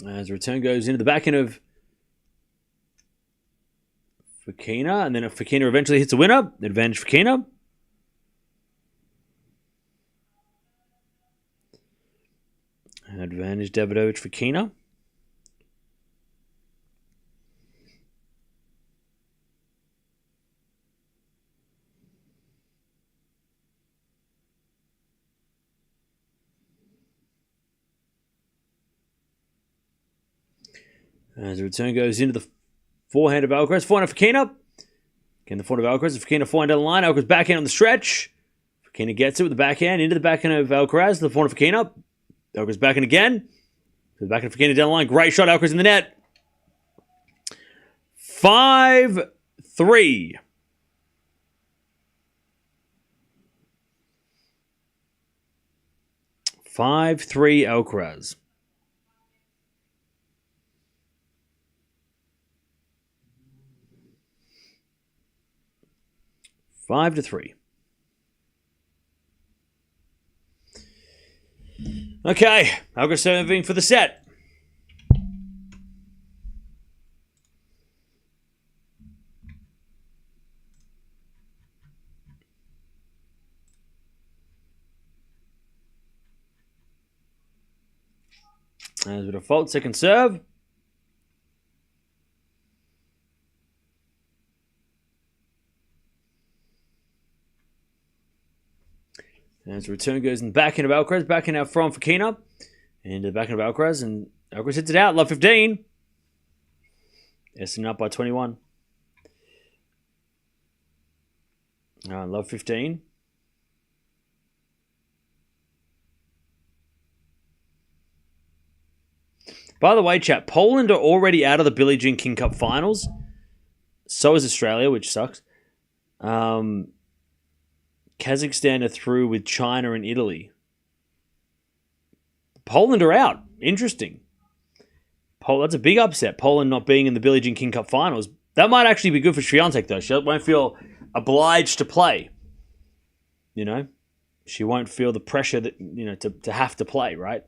As the return goes into the backhand of Fokina, and then if Fokina eventually hits a winner, advantage Fokina. Advantage Davidovich Fokina. As the return goes into the forehand of Alcaraz. Forehand of Fokina. Again, the forehand of Alcaraz. Fokina forehand down the line. Alcaraz backhand on the stretch. Fokina gets it with the backhand into the backhand of Alcaraz. The forehand of Fokina. Alcaraz backhand again. The backhand of Fokina down the line. Great shot. Alcaraz in the net. 5-3. 5-3 Alcaraz. 5-3. Okay, Alcaraz serving for the set. As a default, second serve. As the return goes in the backhand of Alcaraz, backhand out from Fokina. Into the backhand of Alcaraz, and Alcaraz hits it out. Love 15. Essendon up by 21. Love 15. By the way, chat, Poland are already out of the Billie Jean King Cup finals. So is Australia, which sucks. Kazakhstan are through with China and Italy. Poland are out. Interesting. That's a big upset. Poland not being in the Billie Jean King Cup finals. That might actually be good for Swiatek, though. She won't feel obliged to play. You know? she won't feel the pressure that, to have to play, right?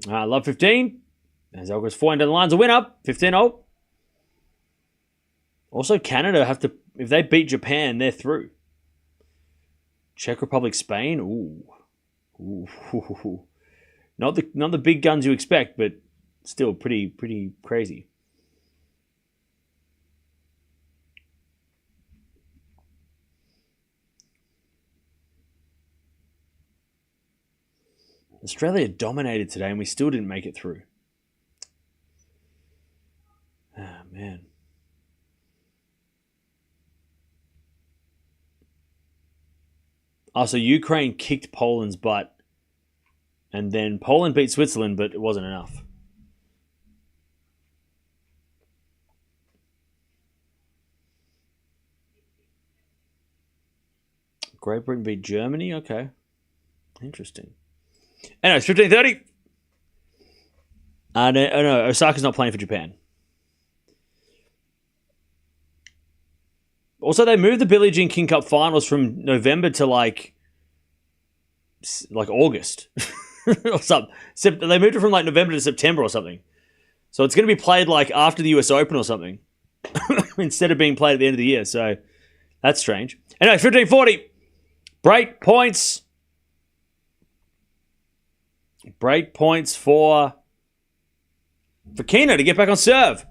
Love 15. As Alcaraz 4 into the lines, a win up, 15-0. Also, Canada have to, if they beat Japan, they're through. Czech Republic, Spain, ooh. Not the big guns you expect, but still pretty crazy. Australia dominated today, and we still didn't make it through. Ah, man. So Ukraine kicked Poland's butt, and then Poland beat Switzerland, but it wasn't enough. Great Britain beat Germany? Okay. Interesting. Anyway, it's 15:30. No, Osaka's not playing for Japan. Also, they moved the Billie Jean King Cup finals from November to like August or something. They moved it from like November to September or something. So it's going to be played like after the US Open or something instead of being played at the end of the year. So that's strange. Anyway, 15:40. Break points. Break points for Fokina to get back on serve.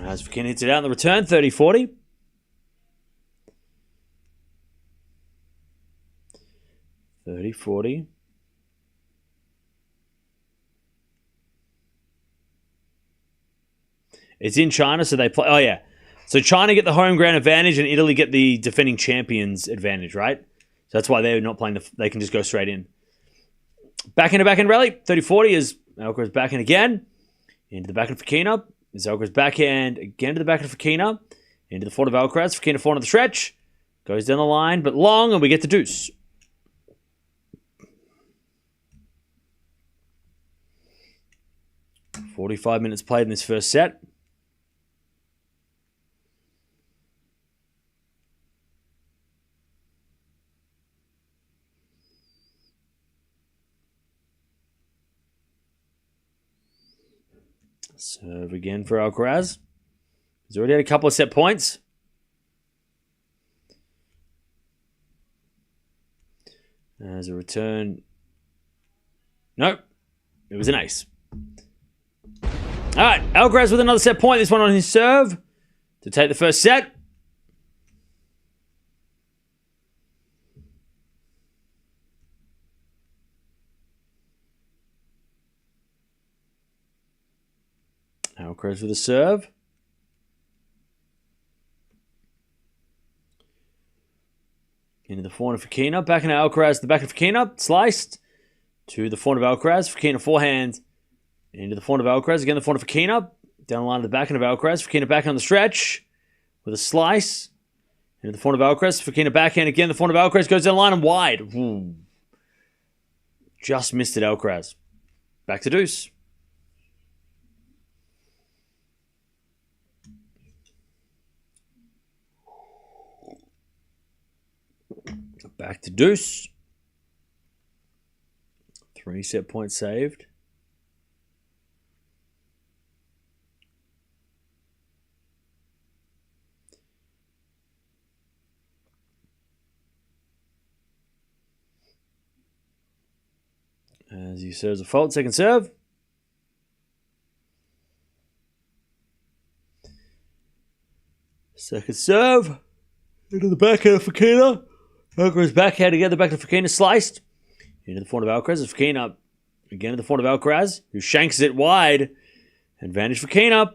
As Fokina hits it out in the return, 30-40. 30-40. It's in China, so they play. Oh, yeah. So China get the home ground advantage and Italy get the defending champions advantage, right? So that's why they're not playing they can just go straight in. Back rally. 30-40 as Alcaraz backhand again. Into the backhand of Fokina. As Alcaraz backhand again to the backhand of Fokina. Into the forehand of Alcaraz. Fokina forehand of the stretch. Goes down the line, but long, and we get the deuce. .45 minutes played in this first set. Serve again for Alcaraz. He's already had a couple of set points. As a return. Nope. It was an ace. All right. Alcaraz with another set point. This one on his serve to take the first set. Alcaraz with a serve. Into the forehand of Fokina. Back into Alcaraz. The back of Fokina. Sliced. To the forehand of Alcaraz. Fokina forehand. Into the forehand of Alcaraz. Again, the forehand of Fokina. Down the line of the backhand of Alcaraz. Fokina back on the stretch. With a slice. Into the forehand of Alcaraz. Fokina backhand again. The forehand of Alcaraz goes down the line and wide. Ooh. Just missed it, Alcaraz. Back to deuce. Back to deuce. 3 set points saved. As he serves a fault, second serve. Second serve. Into the backhand of Fokina. Alcaraz backhand again, the back to Fokina, sliced. Into the forehand of Alcaraz. Fokina again to the forehand of Alcaraz, who shanks it wide. Advantage Fokina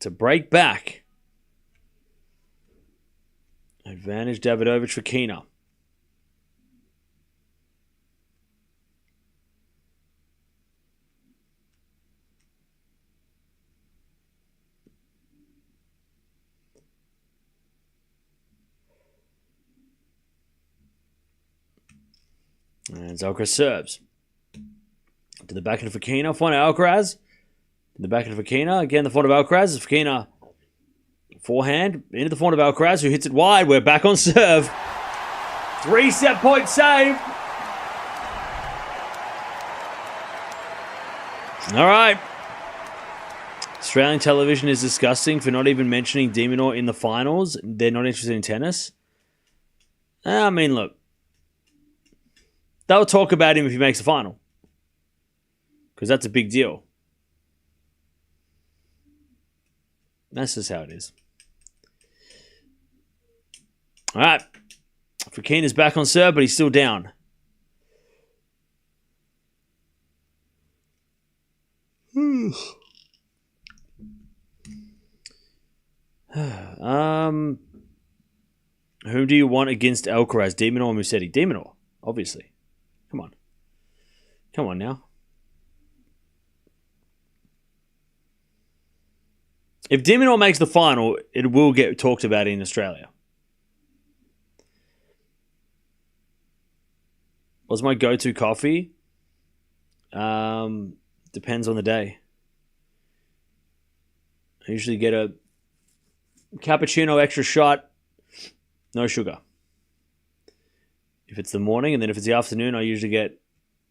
to break back. Advantage Davidovich Fokina. And Alcaraz serves. To the back of Fokina, front of Alcaraz. To the back of Fokina. Again, the front of Alcaraz. Fokina, forehand. Into the front of Alcaraz, who hits it wide. We're back on serve. 3-set point save. All right. Australian television is disgusting for not even mentioning de Minaur in the finals. They're not interested in tennis. I mean, look. They'll talk about him if he makes the final. Because that's a big deal. That's just how it is. All right. Fokina's back on serve, but he's still down. Whom do you want against Alcaraz? De Minaur or Musetti? De Minaur, obviously. Come on. Come on now. If de Minaur makes the final, it will get talked about in Australia. What's my go-to coffee? Depends on the day. I usually get a cappuccino extra shot, no sugar. If it's the morning, and then if it's the afternoon, I usually get,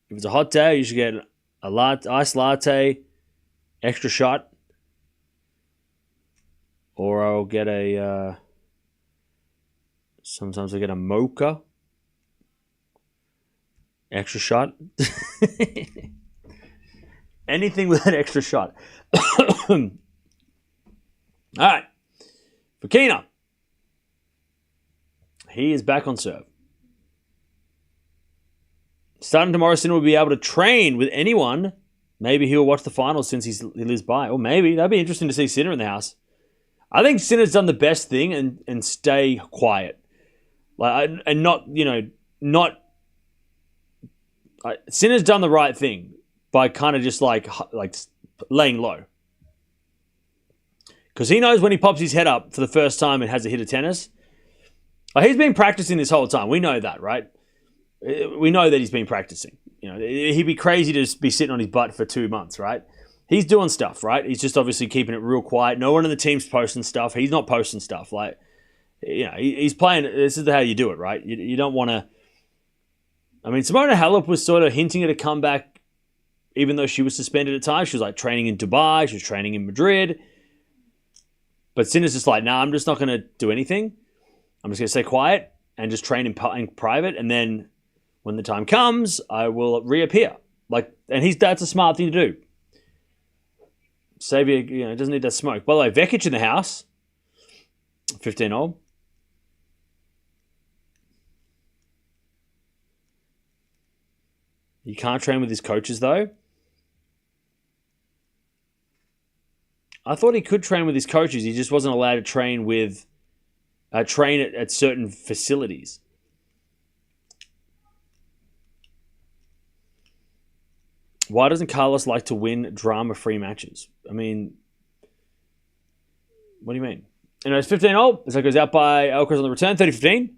if it's a hot day, I usually get a iced latte, extra shot. Or I'll get a, sometimes I get a mocha, extra shot. Anything with an extra shot. All right. Fokina. He is back on serve. Starting tomorrow, Sinner will be able to train with anyone. Maybe he'll watch the finals since he lives by. Or maybe. That'd be interesting to see Sinner in the house. I think Sinner's done the best thing and stay quiet. And not, Sinner's done the right thing by kind of just like laying low. Because he knows when he pops his head up for the first time and has a hit of tennis. He's been practicing this whole time. We know that, right? We know that he's been practicing. He'd be crazy to be sitting on his butt for 2 months, right? He's doing stuff, right? He's just obviously keeping it real quiet. No one in the team's posting stuff. He's not posting stuff. He's playing. This is how you do it, right? You don't want to. I mean, Simona Halep was sort of hinting at a comeback, even though she was suspended at times. She was like training in Dubai. She was training in Madrid. But Sinner's just like, nah, I'm just not going to do anything. I'm just going to stay quiet and just train in private. And then when the time comes, I will reappear. That's a smart thing to do. Save you, doesn't need that smoke. By the way, Vekic in the house. 15-0. You can't train with his coaches, though. I thought he could train with his coaches. He just wasn't allowed to train at certain facilities. Why doesn't Carlos like to win drama-free matches? I mean, what do you mean? Anyways, 15-0. So it goes out by Alcaraz on the return. 30-15.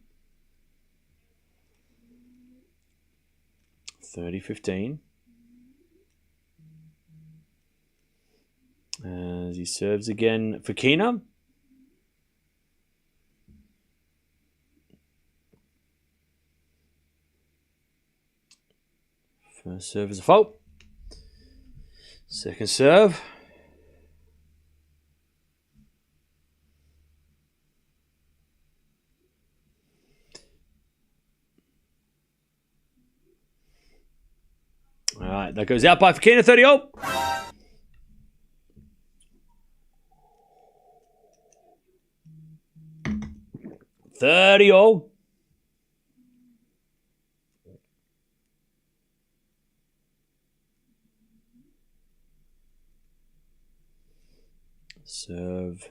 30-15. As he serves again for Fokina. First serve is a fault. Second serve. All right, that goes out by Fokina, 30-0. Serve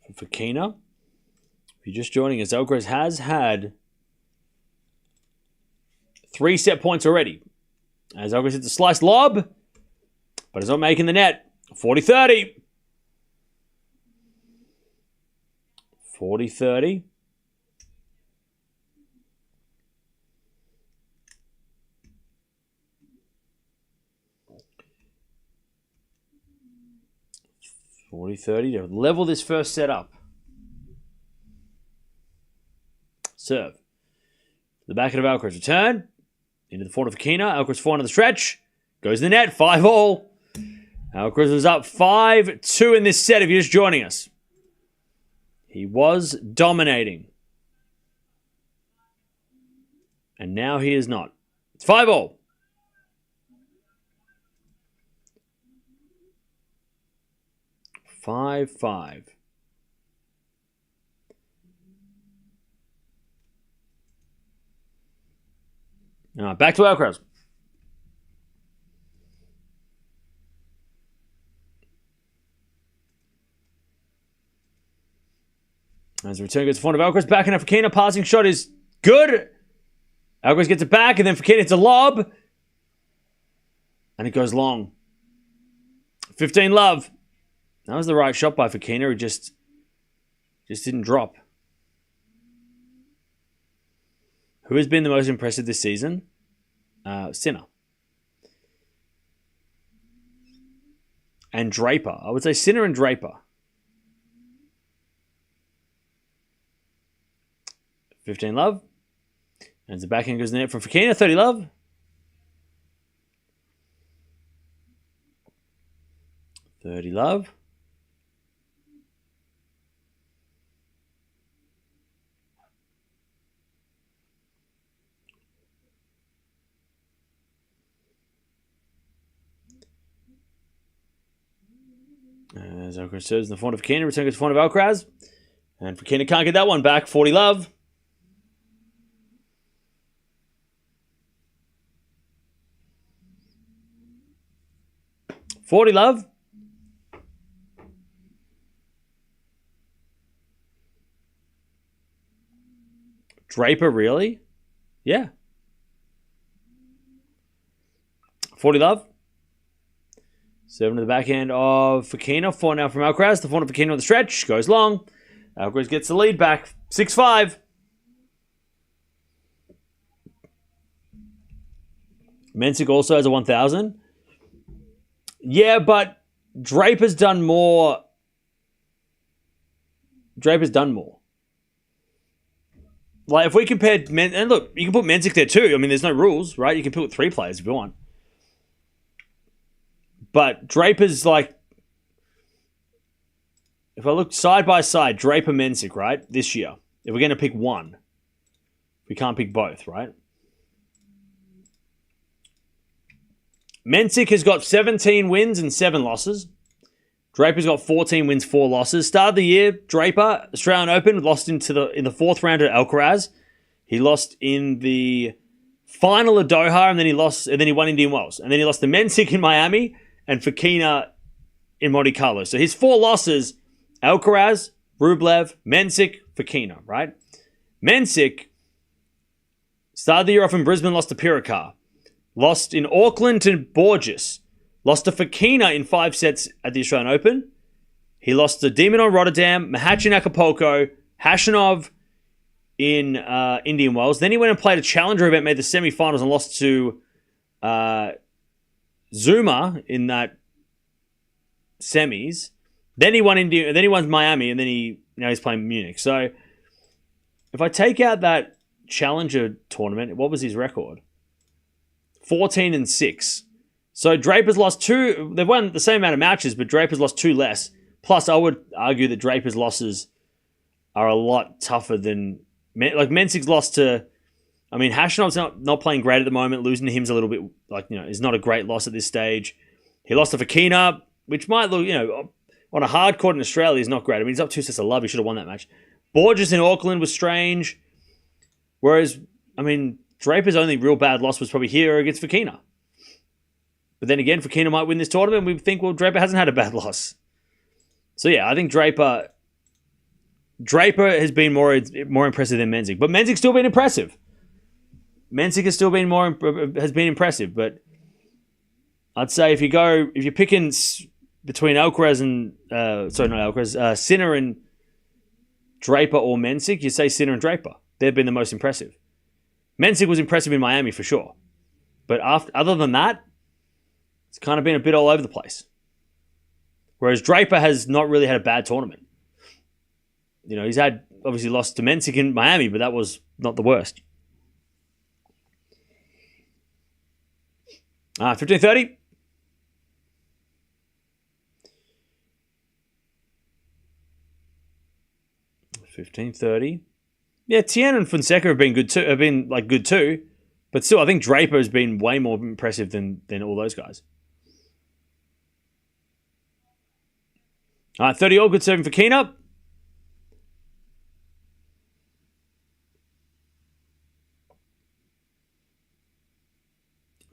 for Fokina. If you're just joining us, Alcaraz has had 3 set points already. As Alcaraz hits a slice lob, but is not making the net. 40-30. 40-30. 40-30 to level this first set up. Serve. The back of Alcaraz. Return. Into the forehand of Fokina. Alcaraz forehand of the stretch. Goes to the net. 5-all. Alcaraz was up 5-2 in this set if you're just joining us. He was dominating. And now he is not. It's 5-all. Five. All right, back to Alcaraz. As the return gets in front of Alcaraz, back in a Fokina. Passing shot is good. Alcaraz gets it back, and then Fokina hits a lob. And it goes long. 15-love. That was the right shot by Fokina. He just didn't drop. Who has been the most impressive this season? Sinner. And Draper. I would say Sinner and Draper. 15-love. And the backhand goes in the net from Fokina. 30-love. As Alcaraz serves in the front of Fokina, return goes in front of Alcaraz. And Fokina can't get that one back. 40-love. Draper, really? Yeah. 40-love. 7 to the backhand of Fokina. 4 now from Alcaraz. The forehand of Fokina on the stretch. Goes long. Alcaraz gets the lead back. 6-5. Mensik also has a 1,000. Yeah, but Draper's done more. Like, if we compared... And look, you can put Mensik there too. I mean, there's no rules, right? You can put 3 players if you want. But Draper's like... If I look side by side, Draper, Mensik, right? This year. If we're going to pick one. We can't pick both, right? Mensik has got 17 wins and 7 losses. Draper's got 14 wins, 4 losses. Start of the year, Draper, Australian Open, lost in the 4th round at Alcaraz. He lost in the final of Doha, and then he won Indian Wells. And then he lost to Mensik in Miami and Fokina in Monte-Carlo. So his 4 losses, Alcaraz, Rublev, Mensik, Fokina, right? Mensik started the year off in Brisbane, lost to Pirikar. Lost in Auckland to Borges. Lost to Fokina in 5 sets at the Australian Open. He lost to Demon on Rotterdam, Mahac in Acapulco, Hashanov in Indian Wells. Then he went and played a challenger event, made the semifinals, and lost to Zuma in that semis. Then he won India. Then he won Miami, and now he's playing Munich. So if I take out that challenger tournament, what was his record? 14-6. So Draper's lost 2. They've won the same amount of matches, but Draper's lost 2 less. Plus, I would argue that Draper's losses are a lot tougher than... Like, Mensik's lost to... I mean, Hashanov's not playing great at the moment. Losing to him's a little bit... is not a great loss at this stage. He lost to Fokina, which might look, on a hard court in Australia is not great. I mean, he's up 2 sets of love. He should have won that match. Borges in Auckland was strange. Whereas, I mean, Draper's only real bad loss was probably here against Fokina. But then again, Fokina might win this tournament. We think, well, Draper hasn't had a bad loss. So yeah, I think Draper has been more impressive than Mensik. But Mensik's still been impressive. Mensik has still been impressive. But I'd say if you're picking between Alcaraz and Sinner and Draper or Mensik, you say Sinner and Draper. They've been the most impressive. Mensik was impressive in Miami for sure. But other than that, it's kind of been a bit all over the place. Whereas Draper has not really had a bad tournament. You know, he's had, obviously lost to Mensik in Miami, but that was not the worst. 15:30. Yeah, Tien and Fonseca have been good too. Good too, but still, I think Draper has been way more impressive than all those guys. 30 all, good serving for Fokina.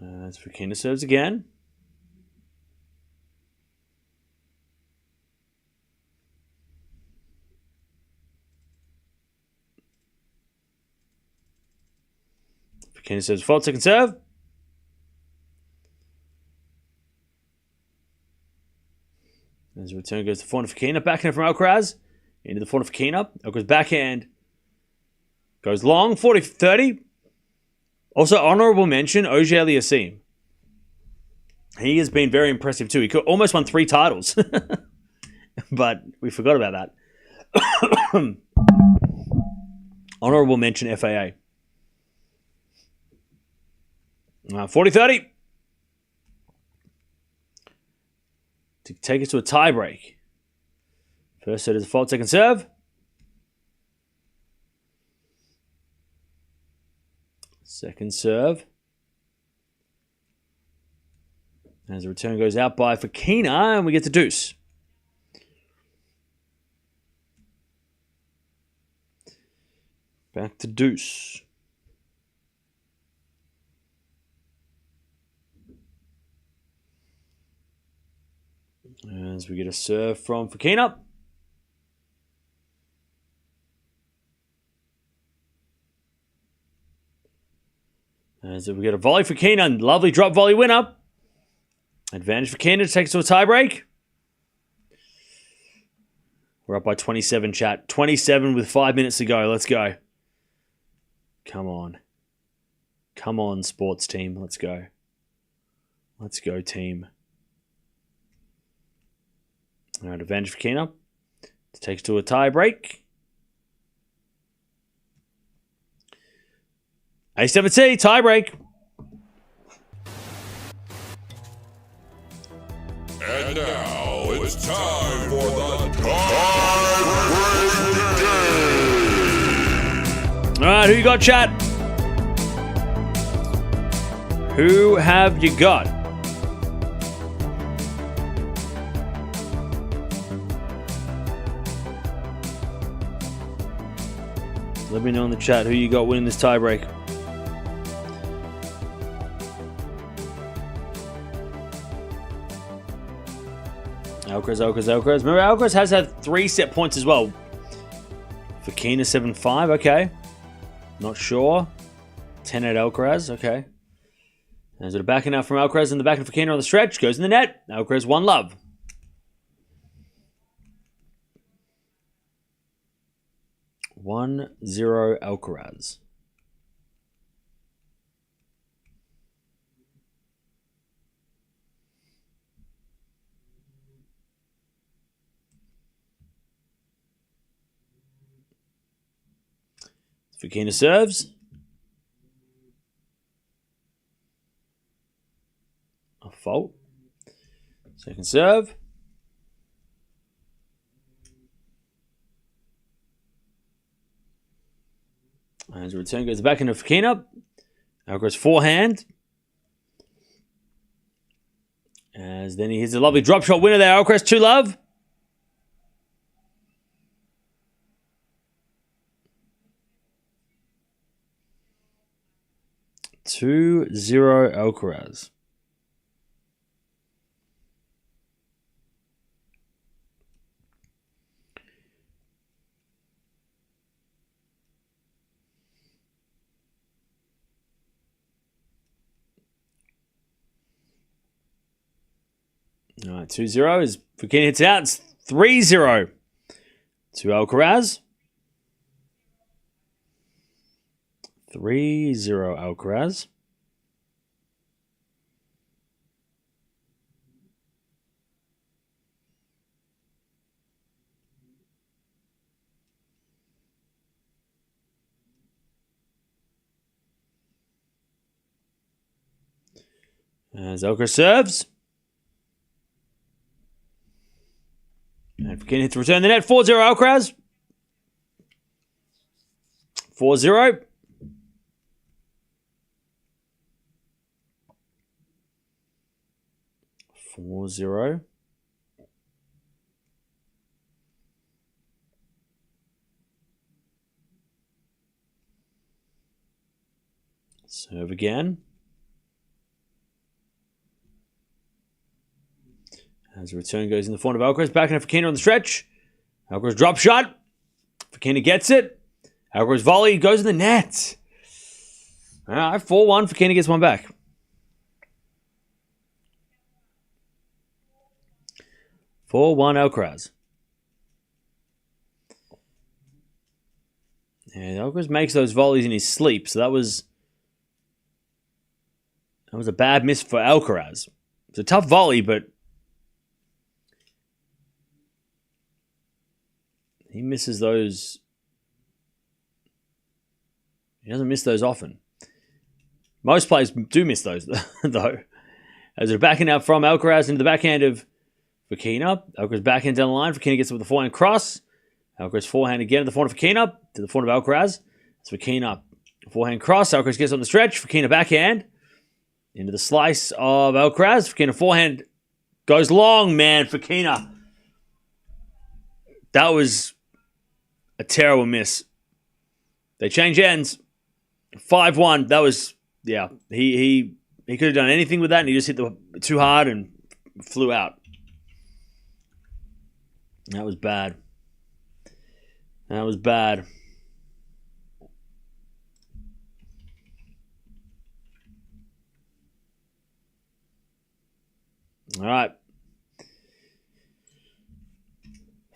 As Fokina serves again. Fokina serves fault, second serve. As the return goes to forehand for Fokina. Backhand from Alcaraz. Into the forehand for Fokina. Alcaraz backhand. Goes long. 40-30. Also, honourable mention, Auger-Aliassime. He has been very impressive too. He almost won 3 titles. But we forgot about that. Honourable mention, FAA. 40-30. To take us to a tiebreak. First set is a fault, second serve. Second serve. As the return goes out by Fokina, and we get to deuce. Back to deuce. As we get a serve from Fokina. As we get a volley for Fokina. Lovely drop volley winner. Advantage for Fokina to take us to a tiebreak. We're up by 27, chat. 27 with 5 minutes to go. Let's go. Come on. Come on, sports team. Let's go. Let's go, team. All right, advantage for Fokina to take us to a tiebreak. A7T, tiebreak. And now it's time for the tiebreak game. All right, who you got, chat? Who have you got? Let me know in the chat who you got winning this tiebreak. Alcaraz. Remember, Alcaraz has had 3 set points as well. Fokina 7-5, okay. Not sure. 10-8 Alcaraz, okay. There's a backhand out from Alcaraz and the backhand Fokina on the stretch. Goes in the net. Alcaraz 1-love. One zero Alcaraz. Fokina serves. A fault. Second serve. As a return goes back into Fokina. Alcaraz forehand. As then he hits a lovely drop shot winner there. Alcaraz 2-love. Two zero Alcaraz. All right, 2-0 as Fokina hits it out. It's 3-0 to Alcaraz. 3-0 Alcaraz. As Alcaraz serves. And Fokina hits return the net. 4-0 Alcaraz. 4-0. Serve again. As the return goes in the form of Alcaraz. Back in Fokina on the stretch. Alcaraz drop shot. Fokina gets it. Alcaraz volley goes in the net. All right, 4-1. Fokina gets one back. Alcaraz. And Alcaraz makes those volleys in his sleep, so that was a bad miss for Alcaraz. It's a tough volley, but he misses those. He doesn't miss those often. Most players do miss those, though. As they're backing out from Alcaraz into the backhand of Fokina. Alcaraz backhand down the line. Fokina gets it with a forehand cross. Alcaraz forehand again at the front of Fokina. To the front of Alcaraz. It's Fokina. Forehand cross. Alcaraz gets on the stretch. Fokina backhand. Into the slice of Alcaraz. Fokina forehand goes long, man. Fokina. That was a terrible miss. They change ends. 5-1. That was, yeah. He could have done anything with that, and he just hit too hard and flew out. That was bad. That was bad. All right.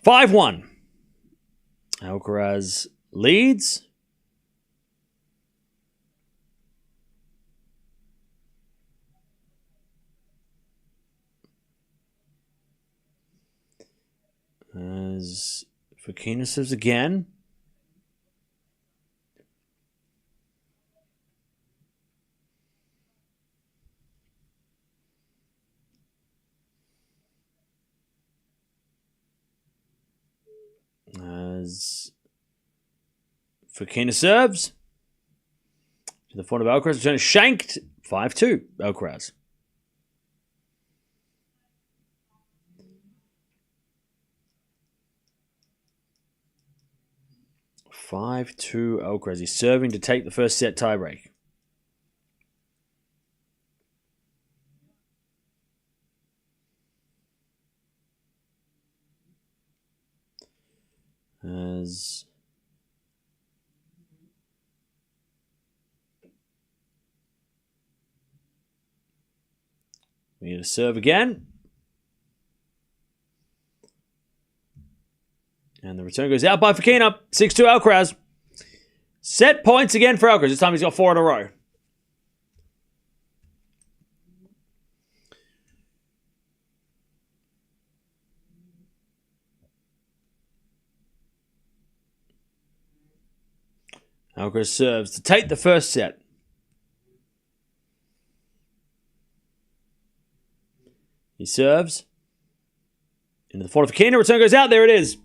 5-1. Alcaraz leads. As Fokina serves again. As Fokina serves. To the front of Alcaraz. Return is shanked. 5-2 Alcaraz. 5-2 Alcaraz. He's serving to take the first set tiebreak. As we need to serve again. And the return goes out by Fokina. 6-2 Alcaraz. Set points again for Alcaraz. This time he's got 4 in a row. Alcaraz serves to take the first set. He serves. Into the front of Fokina. Return goes out. There it is.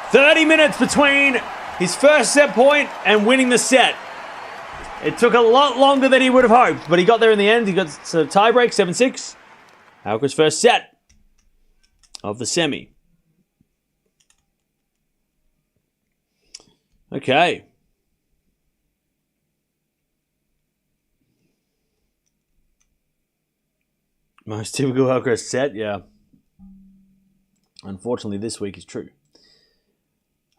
30 minutes between his first set point and winning the set. It took a lot longer than he would have hoped, but he got there in the end. He got a tiebreak, 7-6. Alcaraz's first set of the semi. Okay. Most typical Alcaraz set, yeah. Unfortunately, this week is true.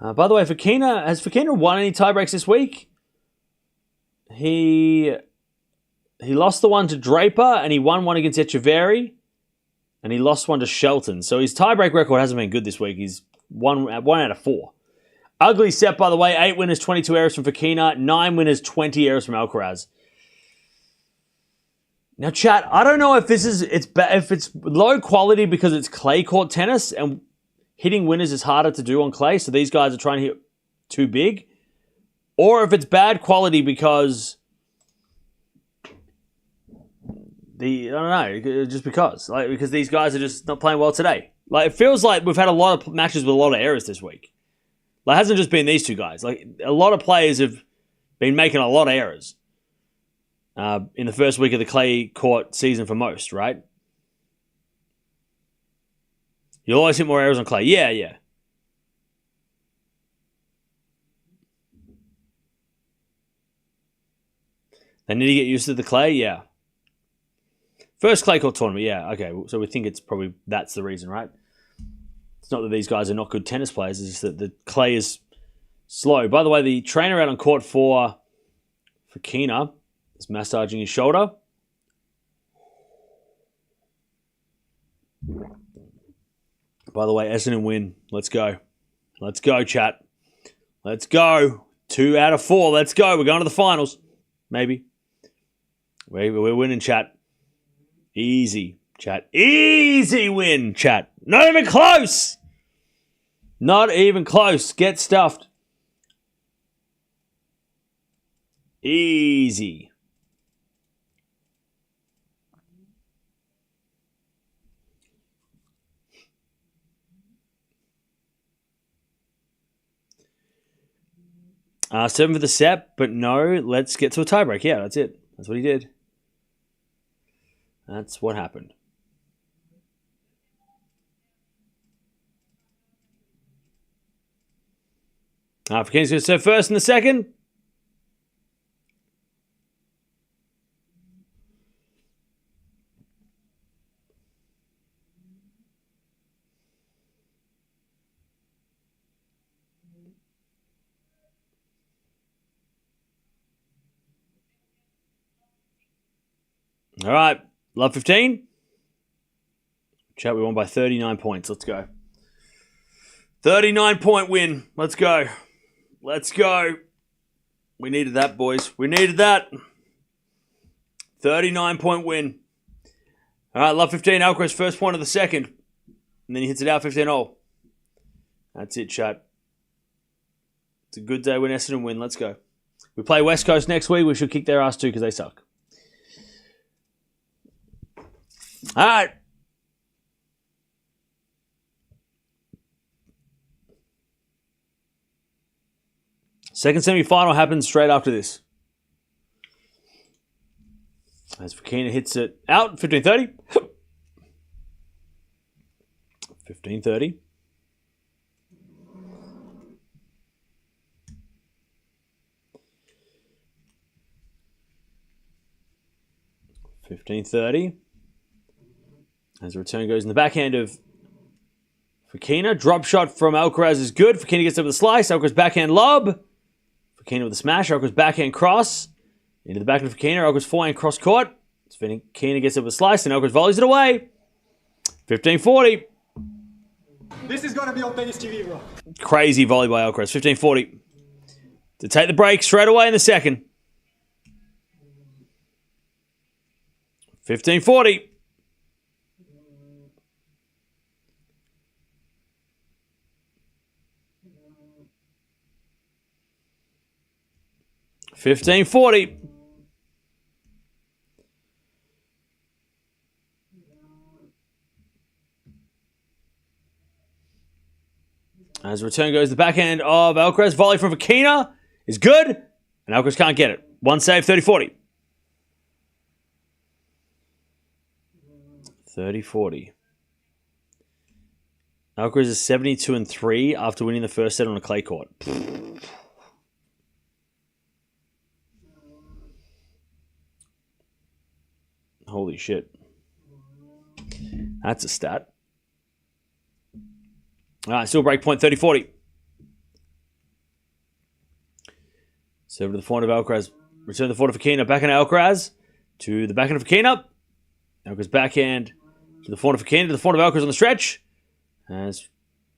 By the way, has Fokina won any tiebreaks this week? He lost the one to Draper, and he won one against Echeverry, and he lost one to Shelton. So his tiebreak record hasn't been good this week. He's one out of 4. Ugly set, by the way. 8 winners, 22 errors from Fokina. 9 winners, 20 errors from Alcaraz. Now, chat, I don't know if it's low quality because it's clay court tennis and hitting winners is harder to do on clay, so these guys are trying to hit too big. Or if it's bad quality because I don't know, just because these guys are just not playing well today. Like, it feels like we've had a lot of matches with a lot of errors this week. Like, it hasn't just been these two guys. Like, a lot of players have been making a lot of errors in the first week of the clay court season for most, right? You'll always hit more errors on clay. Yeah. They need to get used to the clay, yeah. First clay court tournament, yeah. Okay, so we think it's probably that's the reason, right? It's not that these guys are not good tennis players. It's just that the clay is slow. By the way, the trainer out on court for Fokina is massaging his shoulder. By the way, Essendon win. Let's go. Let's go, chat. Let's go. 2 out of 4. Let's go. We're going to the finals. Maybe. We're winning, chat. Easy, chat. Easy win, chat. Not even close. Not even close. Get stuffed. Easy. Seven for the set, but no, let's get to a tiebreak. Yeah, that's it. That's what he did. That's what happened. Fokina's going to serve first in the second. All right, love 15. Chat, we won by 39 points. Let's go. 39-point win. Let's go. Let's go. We needed that, boys. We needed that. 39-point win. All right, love 15. Alcaraz first point of the second. And then he hits it out 15-all. That's it, chat. It's a good day when Essendon win. Let's go. We play West Coast next week. We should kick their ass too because they suck. All right. Second semi-final happens straight after this. As Fokina hits it out, 15-30. 15-30. 15-30. As the return goes in the backhand of Fokina. Drop shot from Alcaraz is good. Fokina gets over the slice. Alcaraz backhand lob. Fokina with a smash. Alcaraz backhand cross. Into the back of Fokina. Alcaraz forehand cross court. Fokina gets over the slice and Alcaraz volleys it away. 15-40. This is going to be on tennis TV, bro. Crazy volley by Alcaraz. 15-40. To take the break straight away in the second. 15-40. 15-40. As return goes, the backhand of Alcaraz. Volley from Fokina is good. And Alcaraz can't get it. One save, 30-40. 30-40. Alcaraz is 72-3 after winning the first set on a clay court. Holy shit. That's a stat. All right, still break point, 30-40. Serve to the forehand of Alcaraz. Return the forehand of Fokina. Backhand of Alcaraz. To the backhand of Fokina. Alcaraz backhand to the forehand of Fokina. To the forehand of Alcaraz on the stretch. As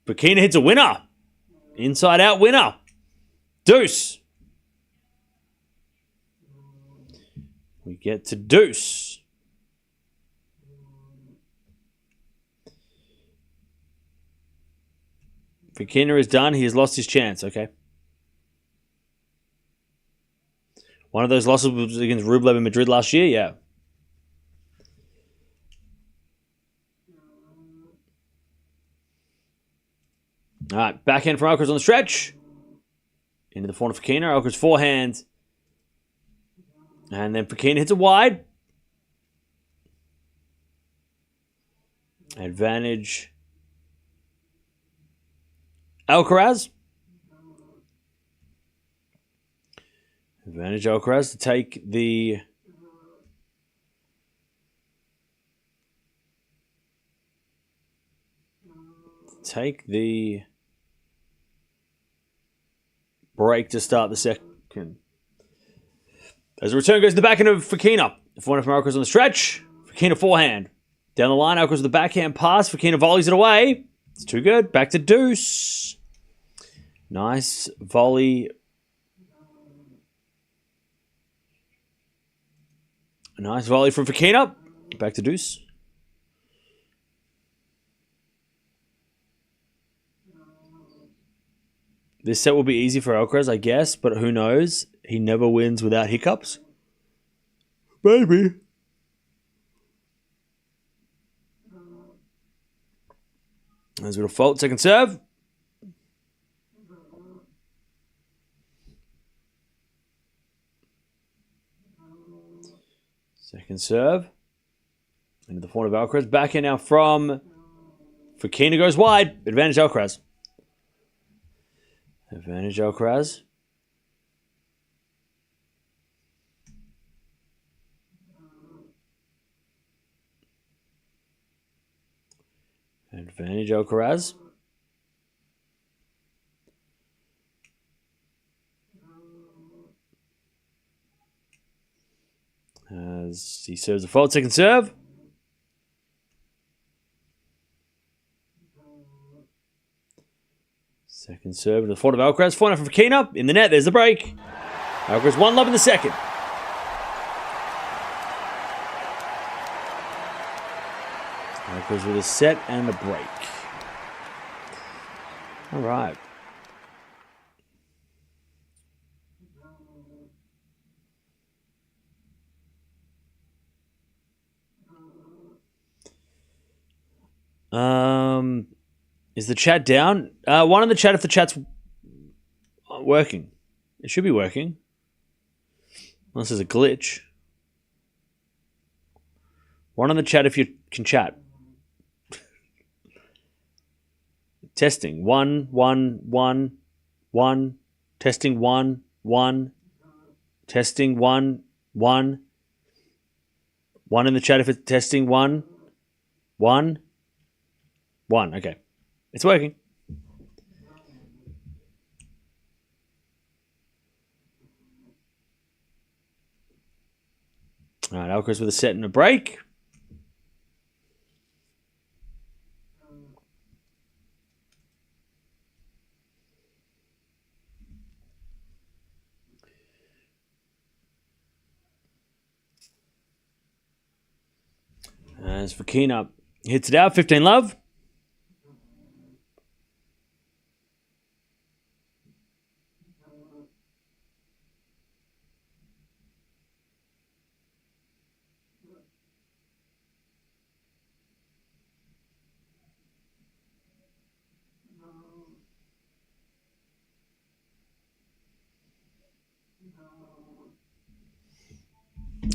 Fokina hits a winner. Inside out winner. Deuce. We get to deuce. Fokina is done. He has lost his chance. Okay. One of those losses was against Rublev in Madrid last year. Yeah. All right, backhand from Alcaraz on the stretch. Into the forehand of Fokina. Alcaraz forehand. And then Fokina hits it wide. Advantage. Alcaraz. Advantage Alcaraz to take the break to start the second. As the return goes to the backhand of Fokina. Forehand from Alcaraz on the stretch. Fokina forehand. Down the line, Alcaraz with the backhand pass. Fokina volleys it away. It's too good. Back to deuce. Nice volley. Nice volley from Fokina. Back to deuce. This set will be easy for Alcaraz, I guess, but who knows? He never wins without hiccups. Maybe. There's a little fault. Second serve. Second serve. Into the forehand of Alcaraz. Back in now from Fokina goes wide. Advantage Alcaraz. Advantage Alcaraz. Advantage Alcaraz. As he serves a fault, second serve. Second serve to the forehand of Alcaraz. Forehand from Fokina. In the net, there's the break. Alcaraz 1-love in the second. Alcaraz with a set and a break. All right. Is the chat down? One in the chat if the chat's working. It should be working. Unless there's a glitch. One in the chat if you can chat. Testing. 1, 1, 1, 1. Testing 1, 1. Testing 1, 1. One in the chat if it's testing 1, 1. 1. Okay. It's working. All right, Alcaraz with a set and a break. As Fokina hits it out, 15-love.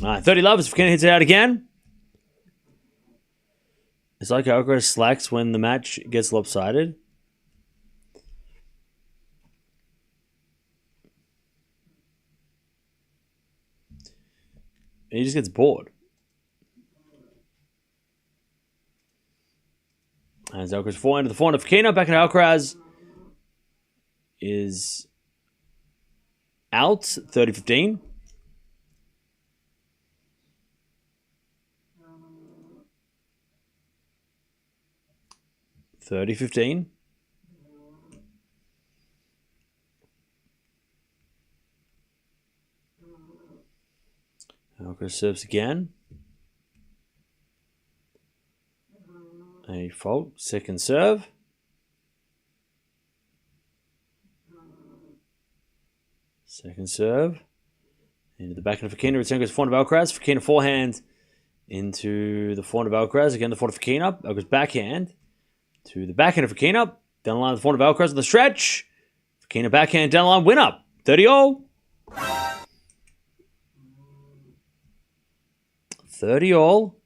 All right, 30-love as Fokina hits it out again. It's like Alcaraz slacks when the match gets lopsided. He just gets bored. As Alcaraz forehand to the forehand of Fokina. Back at Alcaraz is out. 30-15. 30-15. Alcaraz serves again. A fault. Second serve. Second serve. Into the backhand of Fokina. Return goes forehand of Alcaraz. Fokina forehand into the forehand of Alcaraz. Again, the forehand of Fokina. Alcaraz backhand to the backhand of Fokina. Down the line, the forehand of Alcaraz on the stretch. Fokina backhand, down the line, winner. 30-all. 30-all.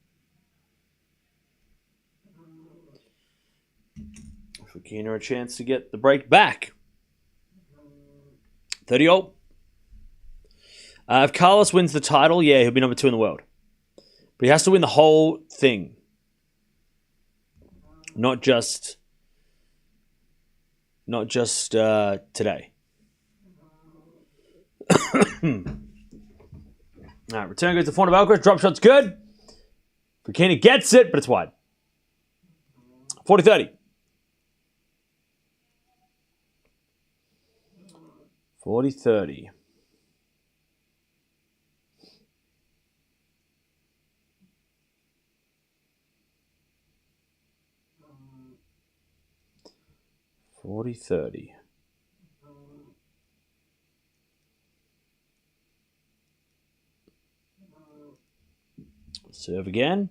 Fokina a chance to get the break back. 30-all. If Carlos wins the title, yeah, he'll be number 2 in the world. But he has to win the whole thing. Not just today. All right, return goes to forehand of Alcaraz. Drop shot's good. Fokina gets it, but it's wide. 40-30. 40-30. Serve again.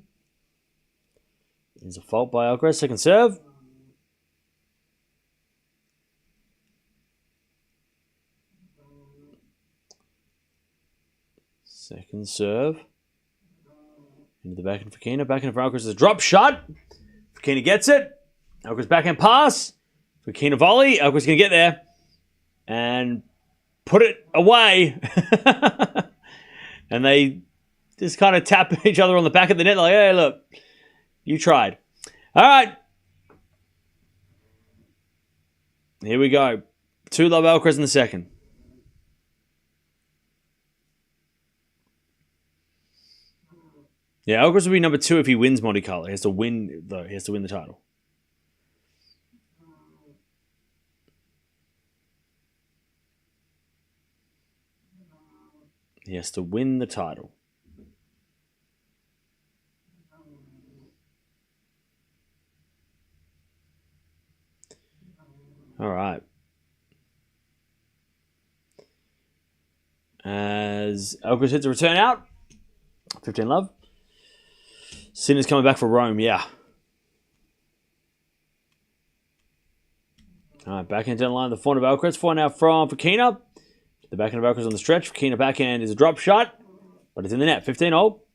There's a fault by Alcaraz. Second serve. Second serve. Into the backhand of Fokina. Backhand for Alcaraz is a drop shot. Fokina gets it. Alcaraz backhand pass. Fokina volley. Alcaraz going to get there. And put it away. And they just kind of tap each other on the back of the net like, hey, look, you tried. All right. Here we go. 2-love Alcaraz in the second. Yeah, Alcaraz will be number 2 if he wins Monte-Carlo. He has to win, though. He has to win the title. He has to win the title. All right. As Alcaraz hits a return out. 15-love. Sinner's coming back for Rome, yeah. All right, backhand down the line. The forehand of Alcaraz. Forehand out from Fokina. The backhand of Alcaraz on the stretch. Fokina backhand is a drop shot, but it's in the net. 15-all.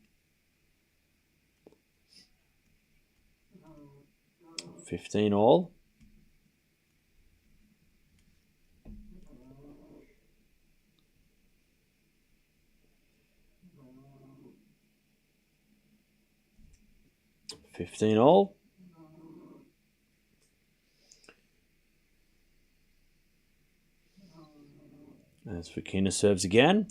15-all. As Fokina serves again.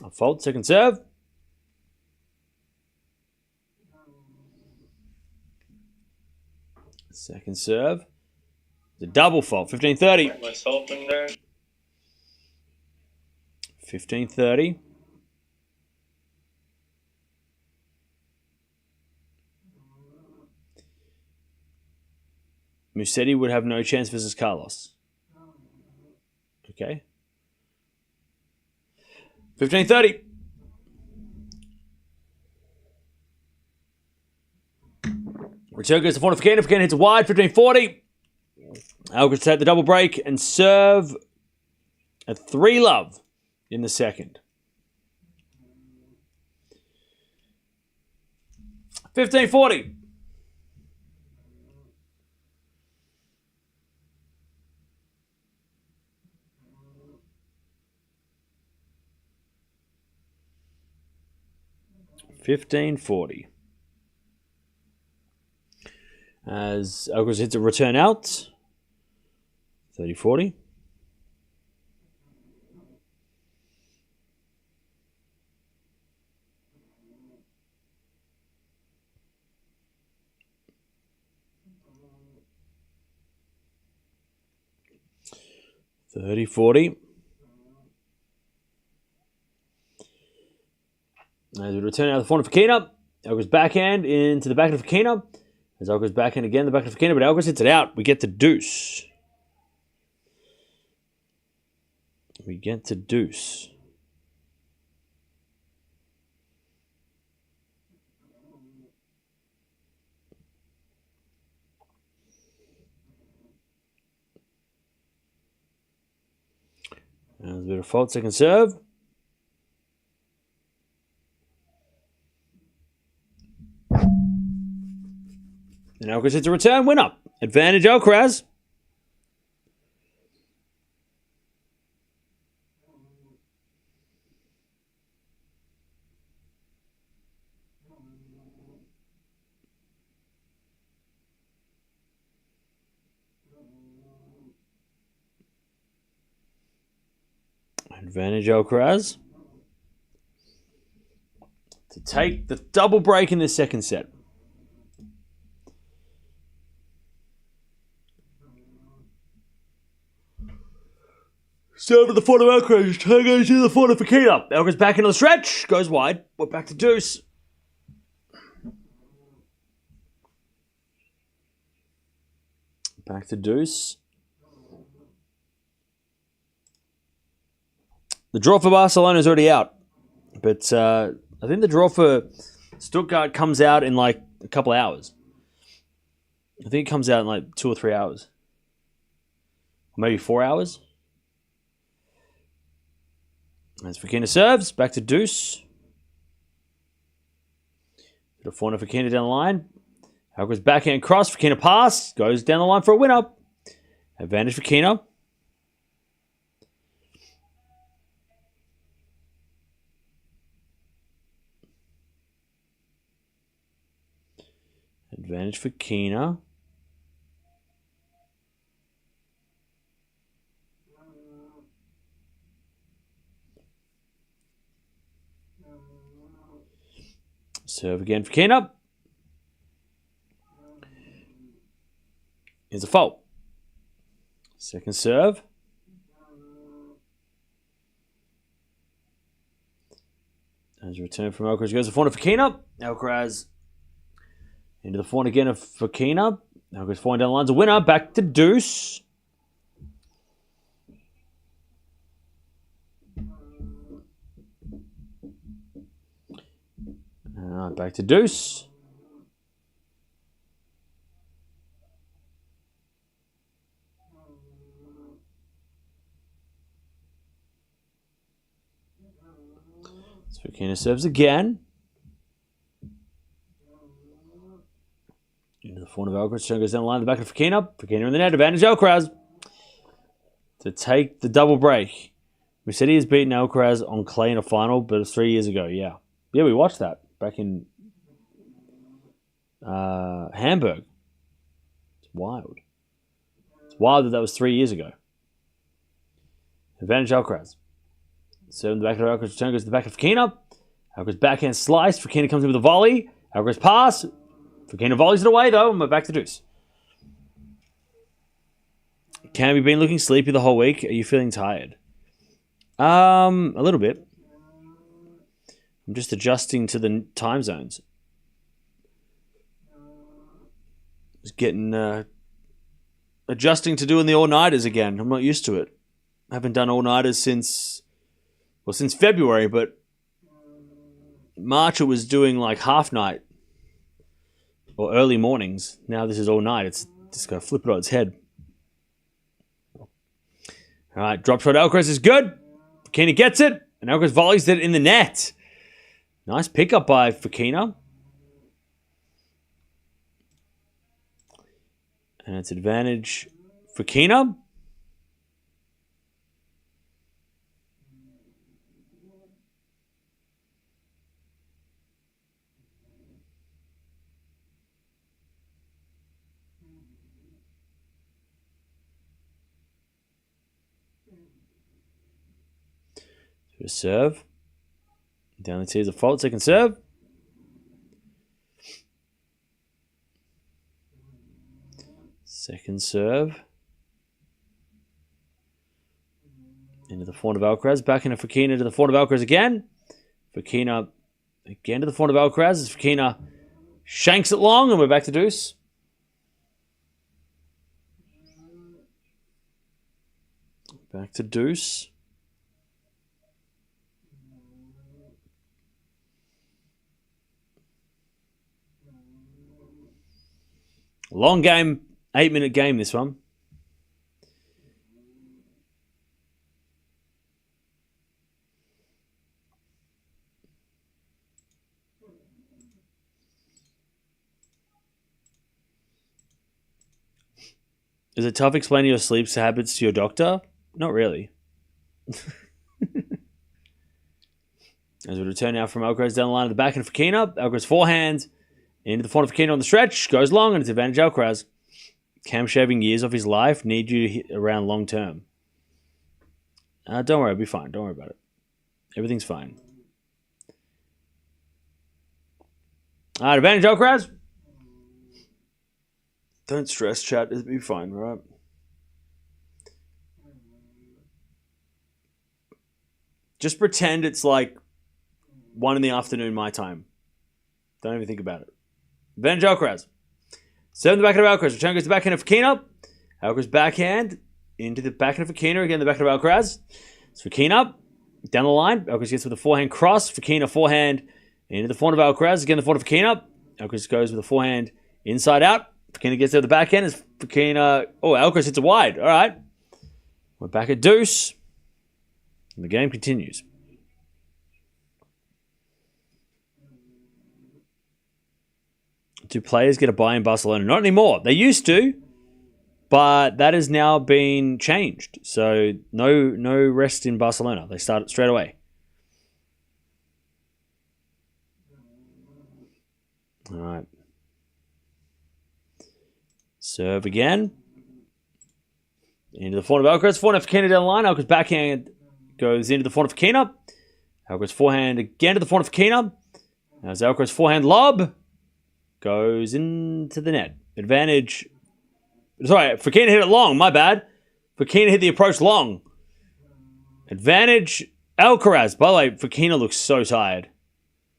A fault, second serve. Second serve. The double fault, 15-30. Myself in there. 15-30. Musetti would have no chance versus Carlos. Okay. 15-30. Return goes to forehand of Fokina. Fokina hits wide. 15-40. Alcaraz take the double break and serve a 3-love in the second. 15-40. 15-40. As Alcaraz hits a return out. 30-40. As we return out the forehand of Fokina, Alcaraz backhand into the backhand of Fokina. As Alcaraz backhand again, the backhand of Fokina, but Alcaraz hits it out. We get to deuce. We get to deuce. a fault, second serve. And Alcaraz hits a return, winner. Advantage Alcaraz. Advantage Alcaraz to take the double break in the second set. Serve to the front of Alcaraz. Goes to the front of Fokina. Alcaraz back into the stretch. Goes wide. We're back to deuce. Back to deuce. The draw for Barcelona is already out. But I think the draw for Stuttgart comes out in like a couple of hours. I think it comes out in like 2 or 3 hours. Or maybe 4 hours. As Fokina serves, back to deuce. Bit of forehand Fokina down the line. Alcaraz backhand cross, Fokina pass, goes down the line for a win up. Advantage Fokina. Advantage Fokina. Serve again for Fokina. Here's a fault. Second serve. As a return from Alcaraz goes to forehand of Fokina. Alcaraz into the forehand again of Fokina. Alcaraz forehand down the line's a winner. Back to deuce. Back to deuce. So Fokina serves again. Into the forehand of Alcaraz. Goes down the line. The back of Fokina. Fokina in the net. Advantage Alcaraz to take the double break. We said he has beaten Alcaraz on clay in a final, but it's 3 years ago. Yeah, we watched that back in Hamburg. It's wild. It's wild that was 3 years ago. Advantage Alcaraz. Serve in the back of Alcaraz. Return goes to the back of Fokina. Alcaraz backhand slice. Fokina comes in with a volley. Alcaraz pass. Fokina volleys it away though, and we're back to deuce. Cam, you've been looking sleepy the whole week. Are you feeling tired? A little bit. I'm just adjusting to the time zones. Just getting adjusting to doing the all-nighters again. I'm not used to it. I haven't done all-nighters since February, but March it was doing like half night or early mornings. Now this is all night. It's just going to flip it on its head. All right, drop shot Alcaraz is good. Fokina gets it, and Alcaraz volleys it in the net. Nice pickup by Fokina. And it's advantage Fokina. To a serve. Down the tee is a fault. Second serve. Second serve. Into the forehand of Alcaraz. Back into Fokina to the forehand of Alcaraz again. Fokina again to the forehand of Alcaraz. As Fokina shanks it long, and we're back to deuce. Back to deuce. Long game, 8-minute game, this one. Is it tough explaining your sleep habits to your doctor? Not really. As we return now from Alcaraz down the line at the back and Fokina. Alcaraz forehand into the front of Fokina on the stretch. Goes long and it's advantage Alcaraz. Cam shaving years off his life. Need you to hit around long term. Don't worry, I'll be fine. Don't worry about it. Everything's fine. Alright, advantage Alcaraz. Don't stress, chat. It'll be fine, right? Just pretend it's like 1 in the afternoon my time. Don't even think about it. Advantage Alcaraz. Serve the backhand of Alcaraz. Return goes to the backhand of Fokina. Alcaraz backhand into the backhand of Fokina. Again, the backhand of Alcaraz. It's Fokina down the line. Alcaraz gets with a forehand cross. Fokina forehand into the forehand of Alcaraz. Again, the forehand of Fokina. Alcaraz goes with a forehand inside out. Fokina gets there with the backhand. It's Fokina. Oh, Alcaraz hits it wide. All right. We're back at deuce. And the game continues. Do players get a bye in Barcelona? Not anymore. They used to, but that has now been changed. So no rest in Barcelona. They start straight away. All right. Serve again. Into the forehand of Alcaraz. Forehand of Fokina down the line. Alcaraz backhand goes into the forehand of Fokina. Alcaraz forehand again to the forehand of Fokina. As Alcaraz forehand lob goes into the net. Advantage. Sorry, Fokina hit it long. My bad. Fokina hit the approach long. Advantage Alcaraz. By the way, Fokina looks so tired.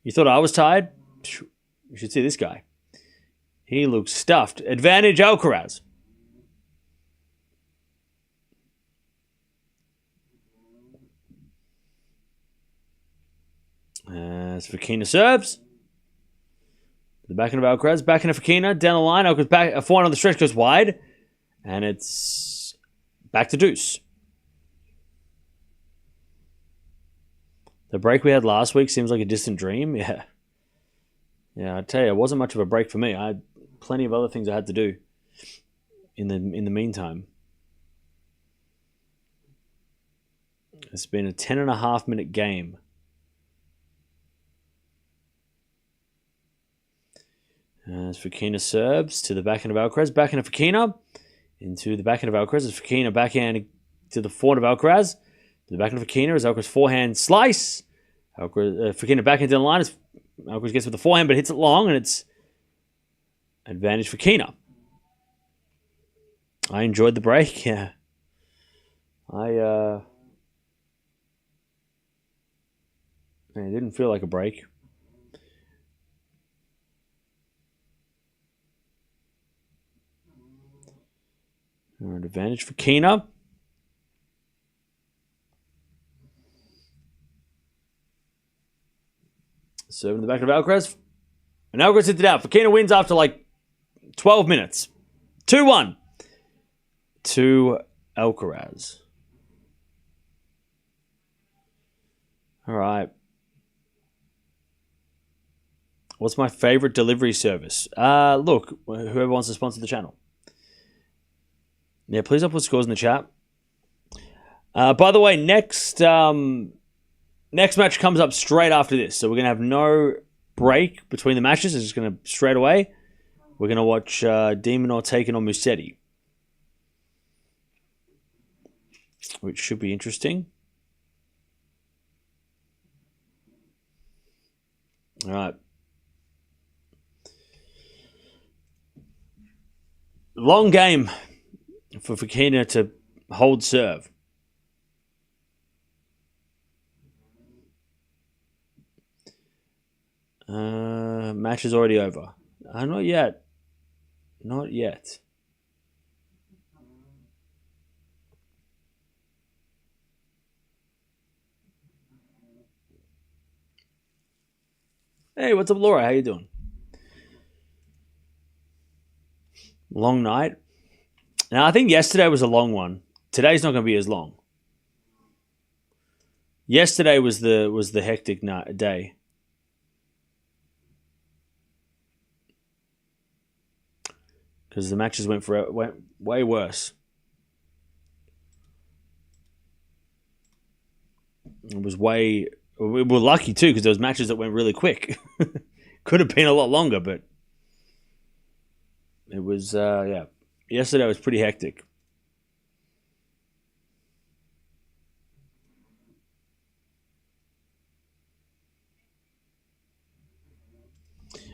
You thought I was tired? You should see this guy. He looks stuffed. Advantage Alcaraz. As Fokina serves. The backhand of Alcaraz. Backhand of Fokina. Down the line. Alcaraz back. A forehand on the stretch goes wide. And it's back to deuce. The break we had last week seems like a distant dream. Yeah. Yeah, I tell you, it wasn't much of a break for me. I had plenty of other things I had to do in the meantime. It's been a 10.5 minute game. As Fokina serves to the backhand of Alcaraz. Backhand of Fokina into the backhand of Alcaraz. As Fokina backhand to the forehand of Alcaraz. To the backhand of Fokina as Alcaraz forehand slice. Fokina backhand down the line. As Alcaraz gets with the forehand but hits it long and it's advantage Fokina. I enjoyed the break. Yeah. It didn't feel like a break. All right, advantage Fokina. Serving the back of Alcaraz. And Alcaraz hits it out. Fokina wins after like 12 minutes. 2-1 to Alcaraz. All right. What's my favorite delivery service? Look, whoever wants to sponsor the channel. Yeah, please don't put scores in the chat. By the way, next match comes up straight after this. So we're going to have no break between the matches. It's just going to straight away. We're going to watch Demonor taking on Musetti, which should be interesting. All right. Long game for Fokina to hold serve. Match is already over. Not yet. Not yet. Hey, what's up, Laura? How you doing? Long night. Now, I think yesterday was a long one. Today's not going to be as long. Yesterday was the hectic day. because the matches went way worse. It was way... We were lucky, too, because there was matches that went really quick. Could have been a lot longer, but... It was, yeah. Yesterday was pretty hectic.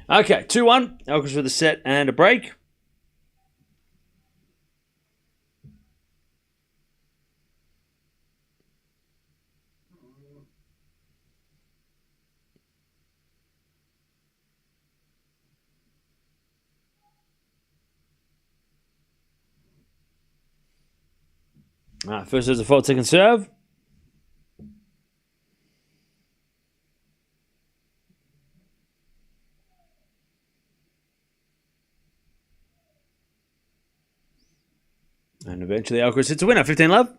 Okay, 2-1. Alcaraz with a set and a break. First there's a fault, second serve. And eventually Alcaraz hits a winner, 15-love.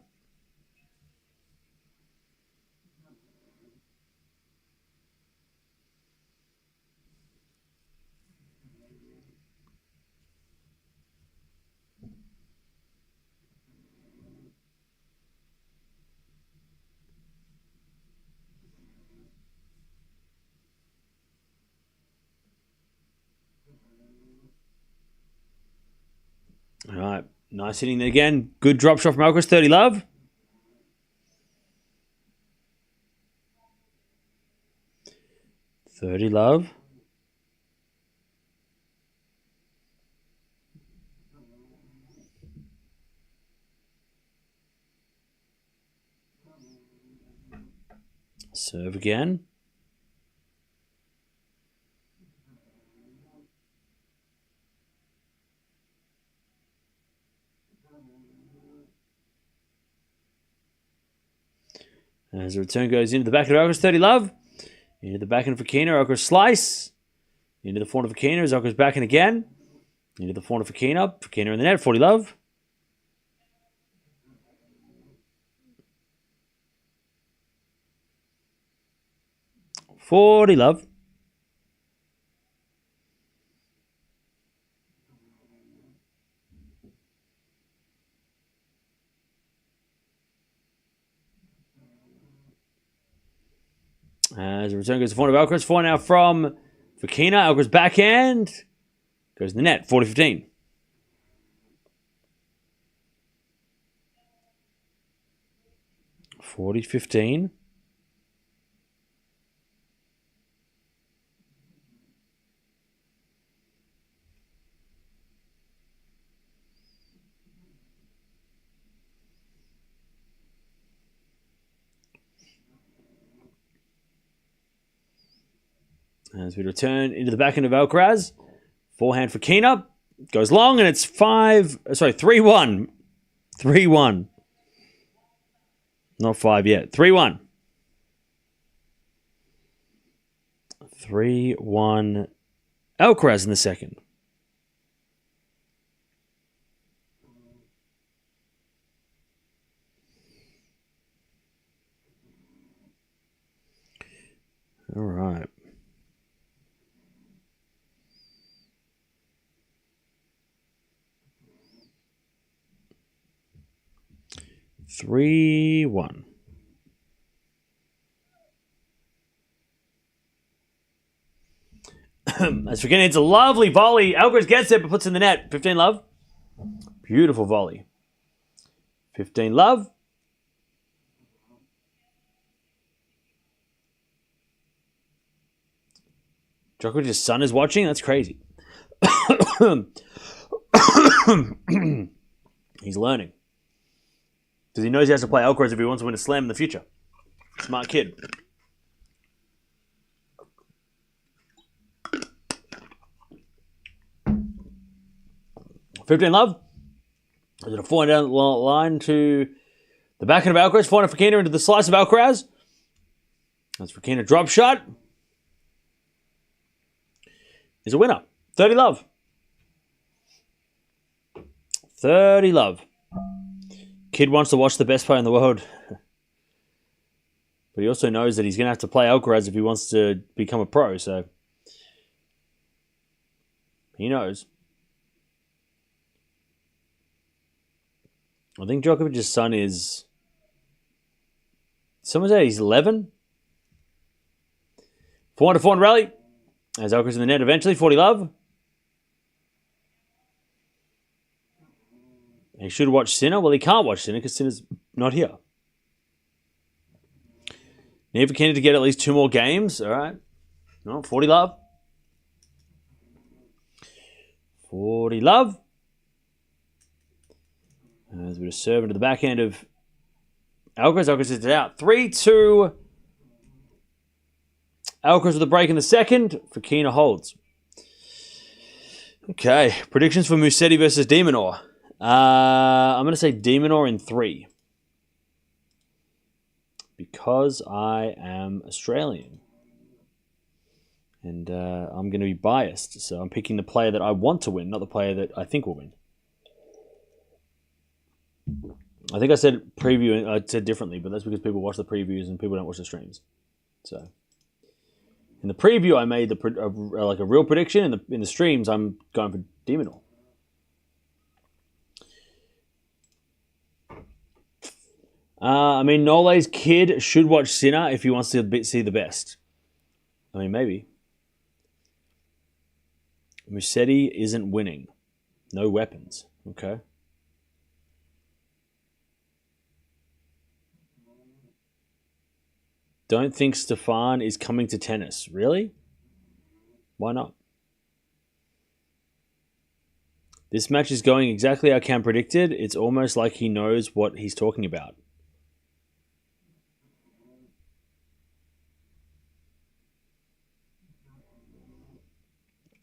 All right, nice hitting there again. Good drop shot from Alcaraz, 30-love. Love. Serve again. As the return goes into the back of Alcaraz, 30-love. Into the backhand for Fokina, Alcaraz slice. Into the forehand for Fokina, as Alcaraz backhand again. Into the forehand for Fokina. Fokina in the net, 40-love. Love. As the return goes to forehand of Alcaraz. Four now from Fokina. Alcaraz backhand. Goes in the net. 40-15. As we return into the backhand of Alcaraz. Forehand for Fokina. Goes long and it's 3-1. 3-1. Not 5 yet. 3-1. 3-1. Alcaraz in the second. All right. Three, 1. As Fokina hits a lovely volley. Alcaraz gets it but puts in the net. 15-love. Beautiful volley. 15-love. Djokovic's son is watching? That's crazy. He's learning. Because he knows he has to play Alcaraz if he wants to win a slam in the future. Smart kid. $15-love. Is it a forehand down the line to the backhand of Alcaraz? Forehand of Fokina into the slice of Alcaraz. That's Fokina drop shot. Is a winner. 30-love. 30-love. Kid wants to watch the best player in the world. But he also knows that he's going to have to play Alcaraz if he wants to become a pro, so he knows. I think Djokovic's son is... Someone said he's 11. 400 rally. As Alcaraz in the net eventually. 40 love. He should watch Sinner. Well, he can't watch Sinner because Sinner's not here. Need Fokina to get at least 2 more games. All right. No, 40 love. 40 love. As we just serve into the back end of Alcaraz. Alcaraz sits it out. 3-2. Alcaraz with a break in the second. Fokina holds. Okay. Predictions for Musetti versus de Minaur. I'm going to say de Minaur in 3. Because I am Australian. And I'm going to be biased. So I'm picking the player that I want to win, not the player that I think will win. I think I said preview. I said differently, but that's because people watch the previews and people don't watch the streams. So in the preview, I made like a real prediction. In the streams, I'm going for de Minaur. I mean, Nole's kid should watch Sinner if he wants to see the best. I mean, maybe. Musetti isn't winning. No weapons. Okay. Don't think Stefan is coming to tennis. Really? Why not? This match is going exactly how Cam predicted. It's almost like he knows what he's talking about.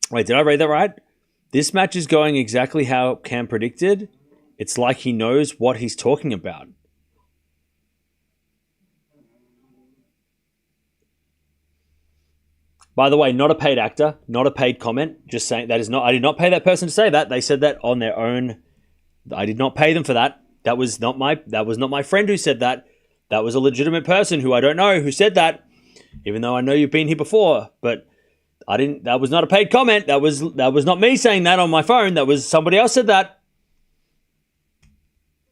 Wait, did I read that right? This match is going exactly how Cam predicted. It's like he knows what he's talking about. By the way, not a paid actor, not a paid comment. Just saying that is not. I did not pay that person to say that. They said that on their own. I did not pay them for that. That was not my friend who said that. That was a legitimate person who I don't know who said that. Even though I know you've been here before, but I didn't. That was not a paid comment. That was not me saying that on my phone. That was somebody else said that.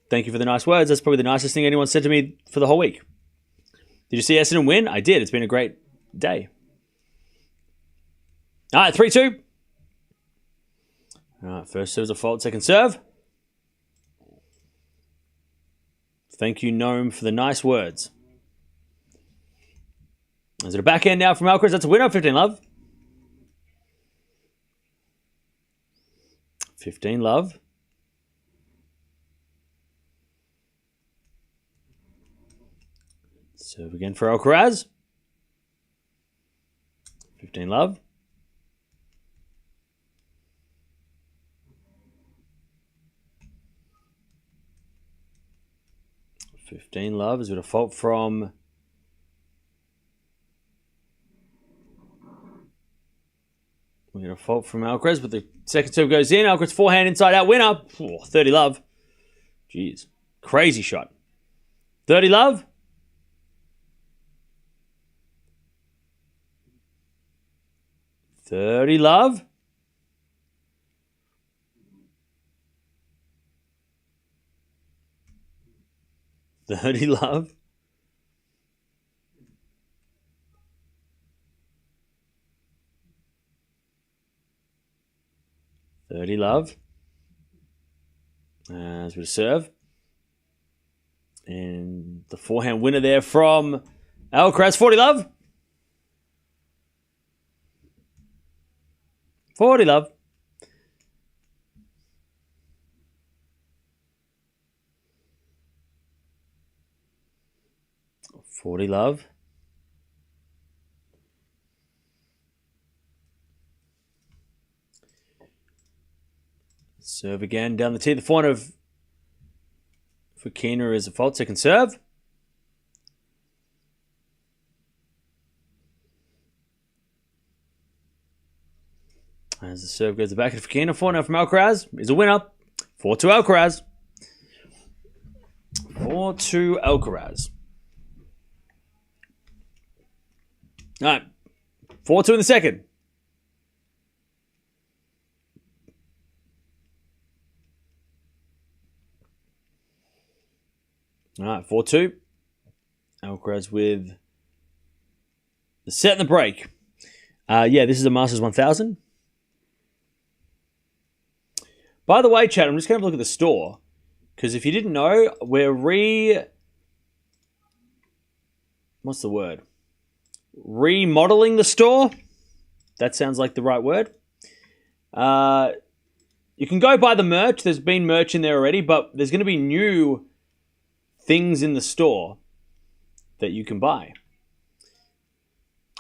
Thank you for the nice words. That's probably the nicest thing anyone said to me for the whole week. Did you see Essendon win? I did. It's been a great day. All right, 3-2. All right, first serve's a fault, second serve. Thank you, Gnome, for the nice words. Is it a backhand now from Alcaraz? That's a winner. 15 love. 15 love. Serve again for Alcaraz. 15 love. 15 love. Is it a fault from... We get a fault from Alcaraz, but the second serve goes in. Alcaraz forehand inside out winner. 30 love. Jeez. Crazy shot. 30 love. $30 love. $30 love. $30 love. As we serve. And the forehand winner there from Alcaraz. 40 love. 40 love. $40 love. Serve again down the tee. The forehand of Fokina is a fault. Second serve. As the serve goes back to Fokina. Forehand from Alcaraz is a winner. 4-2 Alcaraz. 4-2 Alcaraz. All right. 4-2 in the second. All right, 4-2. Alcaraz with the set and the break. Yeah, this is a Masters 1000. By the way, chat, I'm just going to look at the store. Because if you didn't know, we're what's the word? Remodeling the store. That sounds like the right word. You can go buy the merch. There's been merch in there already, but there's going to be new things in the store that you can buy.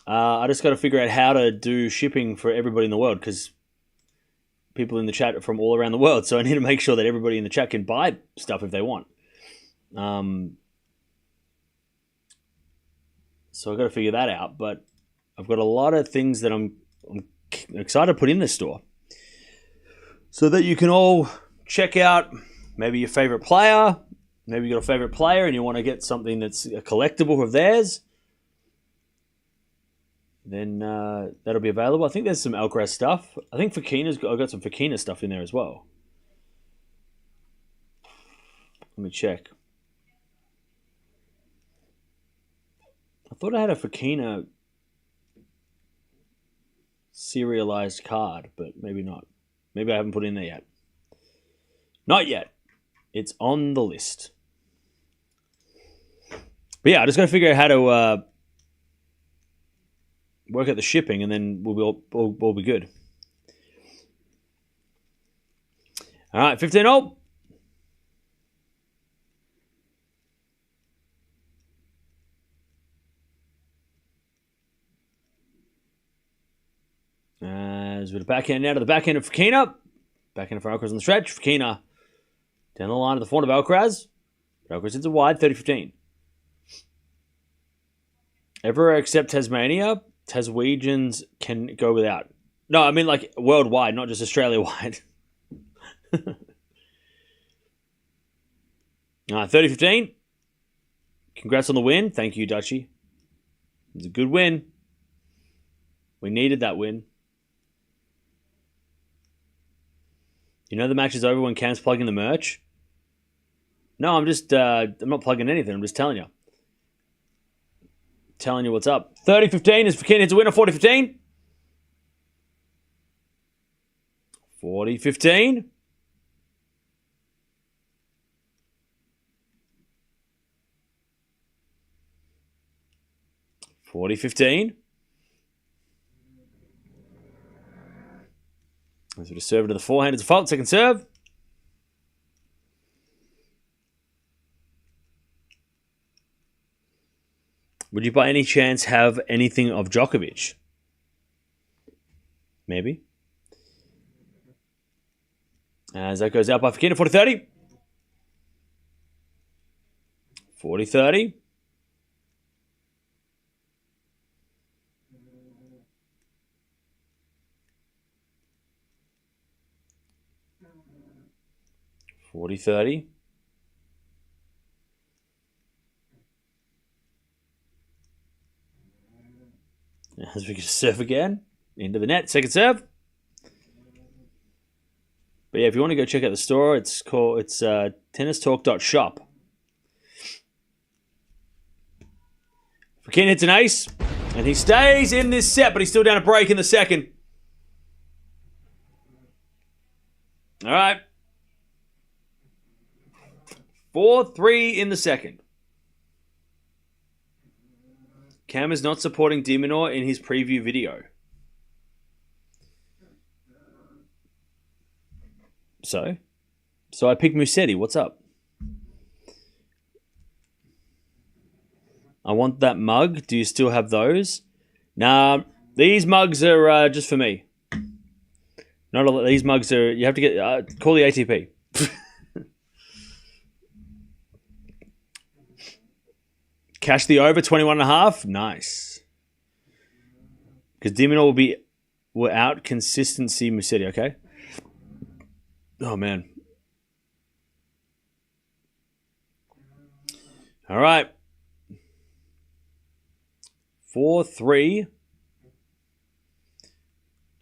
I just got to figure out how to do shipping for everybody in the world because people in the chat are from all around the world. So I need to make sure that everybody in the chat can buy stuff if they want. So I've got to figure that out. But I've got a lot of things that I'm excited to put in this store so that you can all check out maybe your favorite player. Maybe you got a favorite player and you want to get something that's a collectible of theirs. Then that'll be available. I think there's some Alcaraz stuff. I think I've got some Fokina stuff in there as well. Let me check. I thought I had a Fokina serialized card, but maybe not. Maybe I haven't put it in there yet. Not yet. It's on the list. But yeah, I just got to figure out how to work out the shipping, and then we'll be good. All right, 15-all. As with a backhand now to the backhand of Fokina. Backhand for Alcaraz on the stretch. Fokina down the line of the front of Alcaraz. Alcaraz hits it wide, 30-15. Ever except Tasmania, Taswegians can go without. No, I mean like worldwide, not just Australia-wide. 30-15. Congrats on the win. Thank you, Dutchie. It was a good win. We needed that win. You know the match is over when Cam's plugging the merch? No, I'm not plugging anything. I'm just telling you. Telling you what's up. 30-15 is Fokina. It's a winner. 40-15. 40-15. As we just serve to the forehand, it's a fault. Second serve. Would you by any chance have anything of Djokovic? Maybe. As that goes out by Fokina, 40-30. 40-30. As we can serve again. Into the net. Second serve. But yeah, if you want to go check out the store, it's tennistalk.shop. Fokina hits an ace. And he stays in this set, but he's still down a break in the second. All right. 4-3 in the second. Cam is not supporting Diminor in his preview video. So I picked Musetti. What's up? I want that mug. Do you still have those? Nah, these mugs are just for me. Not a lot. These mugs are. You have to get call the ATP. Cash the over 21.5. Nice. Because Diminor will be without consistency. Musetti. Okay. Oh man. All right. 4-3.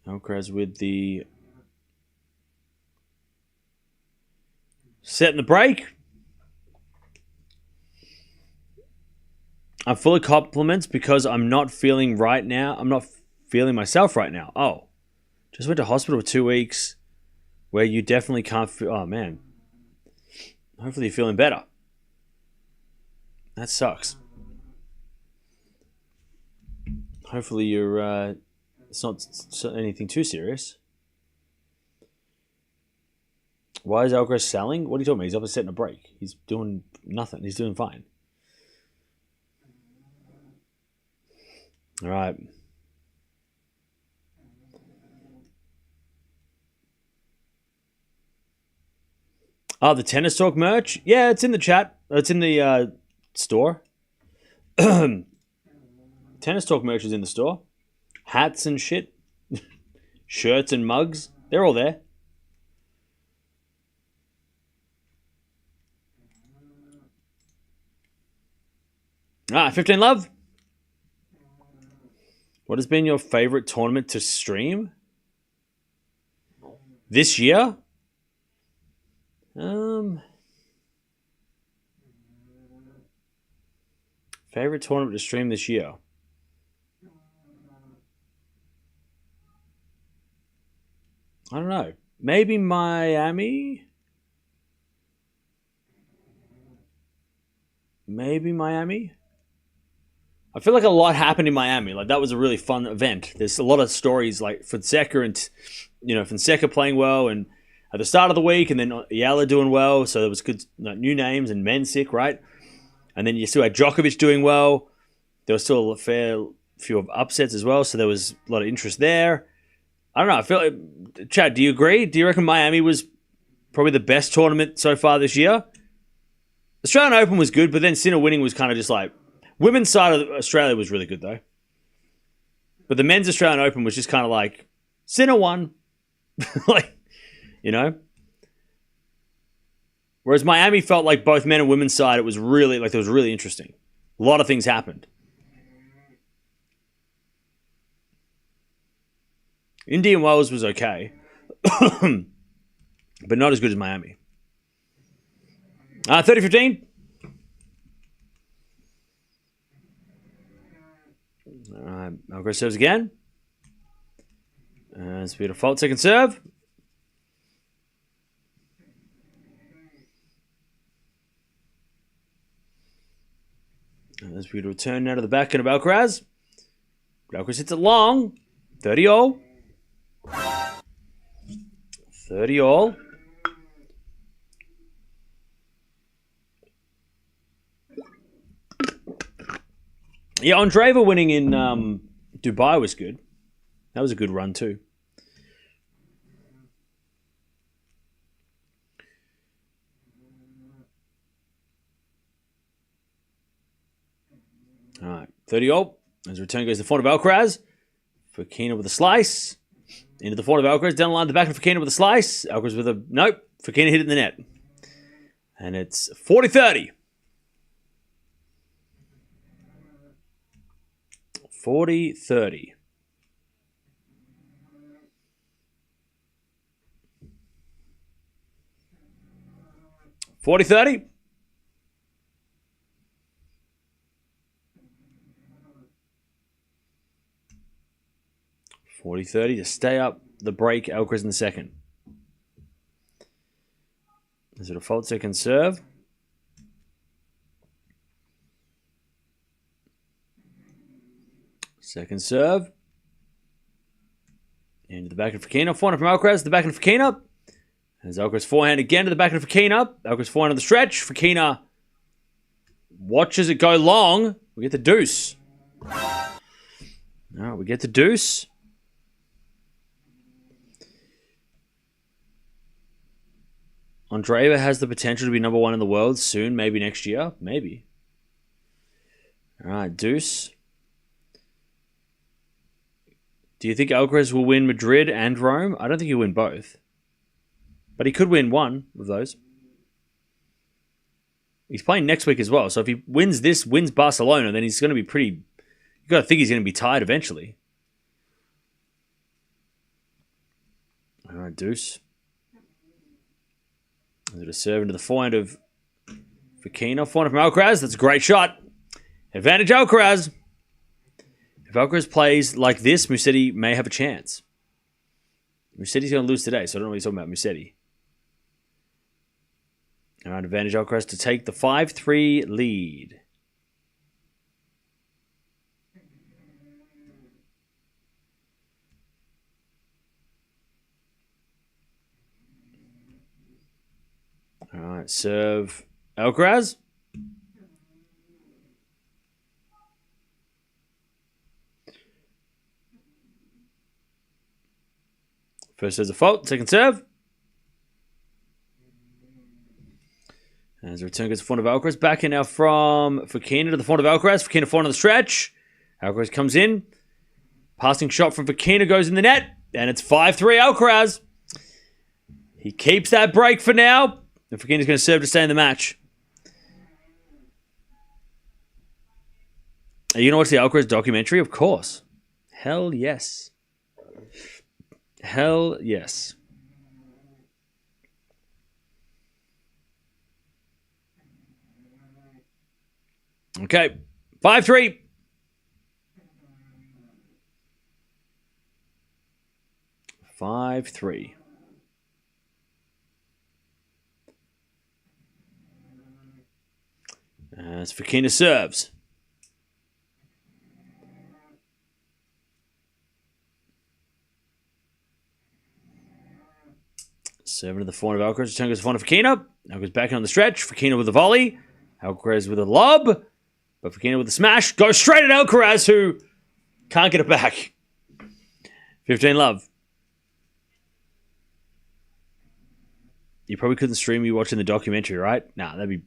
Alcaraz with the set in the break. I'm full of compliments because I'm not feeling right now. I'm not feeling myself right now. Oh, just went to hospital for 2 weeks where you definitely can't feel. Oh, man. Hopefully you're feeling better. That sucks. Hopefully you're. It's not anything too serious. Why is Alcaraz selling? What are you talking about? He's up setting a break. He's doing nothing. He's doing fine. All right. Oh, the Tennis Talk merch? Yeah, it's in the chat. It's in the store. Tennis Talk merch is in the store. Hats and shit. Shirts and mugs. They're all there. Ah, 15 Love. What has been your favorite tournament to stream? This year? Favorite tournament to stream this year? I don't know. Maybe Miami? Maybe Miami? I feel like a lot happened in Miami. Like, that was a really fun event. There's a lot of stories, like Fonseca and, Fonseca playing well, and at the start of the week, and then Yala doing well. So there was good new names and Mensik, right? And then you still had Djokovic doing well. There was still a fair few of upsets as well. So there was a lot of interest there. I don't know. I feel like, Chad, do you agree? Do you reckon Miami was probably the best tournament so far this year? Australian Open was good, but then Sinner winning was kind of just like, women's side of Australia was really good, though. But the men's Australian Open was just kind of like, Sinner won. Whereas Miami felt like both men and women's side, it was really, it was really interesting. A lot of things happened. Indian Wells was okay. But not as good as Miami. 30-15. All right, Alcaraz serves again. It's a fault second serve. As we return now to the back end of Alcaraz. Alcaraz hits it long. 30-all. 30-all. Yeah, Andreeva winning in Dubai was good. That was a good run too. All right, 30-all. As the return goes to the front of Alcaraz. Fokina with a slice. Into the front of Alcaraz. Down the line to the back of Fokina with a slice. Alcaraz with a... Nope. Fokina hit it in the net. And it's 40-30. 40-30. $40-30. 40-30 to stay up the break. Alcaraz in the second. Is it a fault second serve? Second serve. Into the back of Fokina. Forehand from Alcaraz. The back of Fokina. As Alcaraz forehand again to the back of Fokina. Alcaraz forehand on the stretch. Fokina watches it go long. We get the deuce. All right, we get the deuce. Andreeva has the potential to be number one in the world soon, maybe next year. Maybe. All right, deuce. Do you think Alcaraz will win Madrid and Rome? I don't think he'll win both. But he could win one of those. He's playing next week as well. So if he wins this, wins Barcelona, then he's going to be pretty... You've got to think he's going to be tied eventually. All right, deuce. Is it a serve into the forehand of Fokina? Forehand from Alcaraz. That's a great shot. Advantage Alcaraz. If Alcaraz plays like this, Musetti may have a chance. Musetti's going to lose today, so I don't know what he's talking about, Musetti. All right, advantage Alcaraz to take the 5-3 lead. All right, serve Alcaraz. First serve's a fault, second serve. As a return goes to the front of Alcaraz. Back in now from Fokina to the front of Alcaraz. Fokina forward on the stretch. Alcaraz comes in. Passing shot from Fokina goes in the net. And it's 5-3 Alcaraz. He keeps that break for now. And Fokina's going to serve to stay in the match. Are you going to watch the Alcaraz documentary? Of course. Hell yes. Hell yes. Okay. 5-3. As Fokina serves. Serving to the forehand of Alcaraz. Return goes to the forehand of Fokina. Alcaraz back on the stretch. Fokina with a volley. Alcaraz with a lob. But Fokina with a smash. Goes straight at Alcaraz, who can't get it back. 15-love. You probably couldn't stream me watching the documentary, right? Nah, that'd be...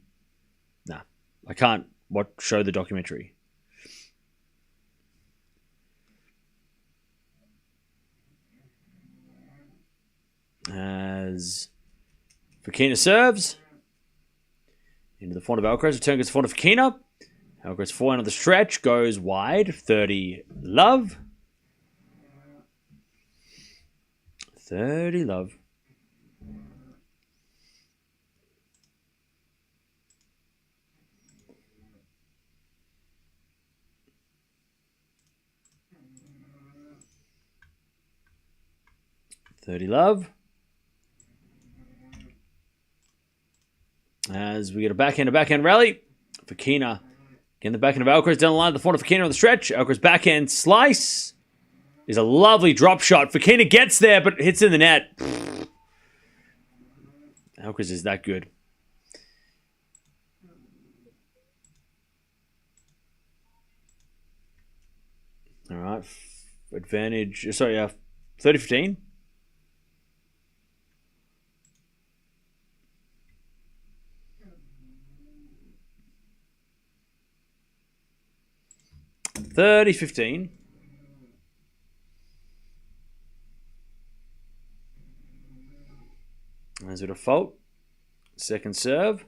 Nah. I can't show the documentary. As Fokina serves. Into the front of Alcaraz. Return goes to the front of Fokina. Alcaraz forehand on the stretch. Goes wide. 30-love. 30-love. As we get a backhand rally. Fokina getting the backhand of Alcaraz down the line. The front of Fokina on the stretch. Alcaraz backhand slice is a lovely drop shot. Fokina gets there, but hits in the net. Alcaraz is that good. All right. Advantage. Sorry, 30-15. $30-15. As a default. Second serve.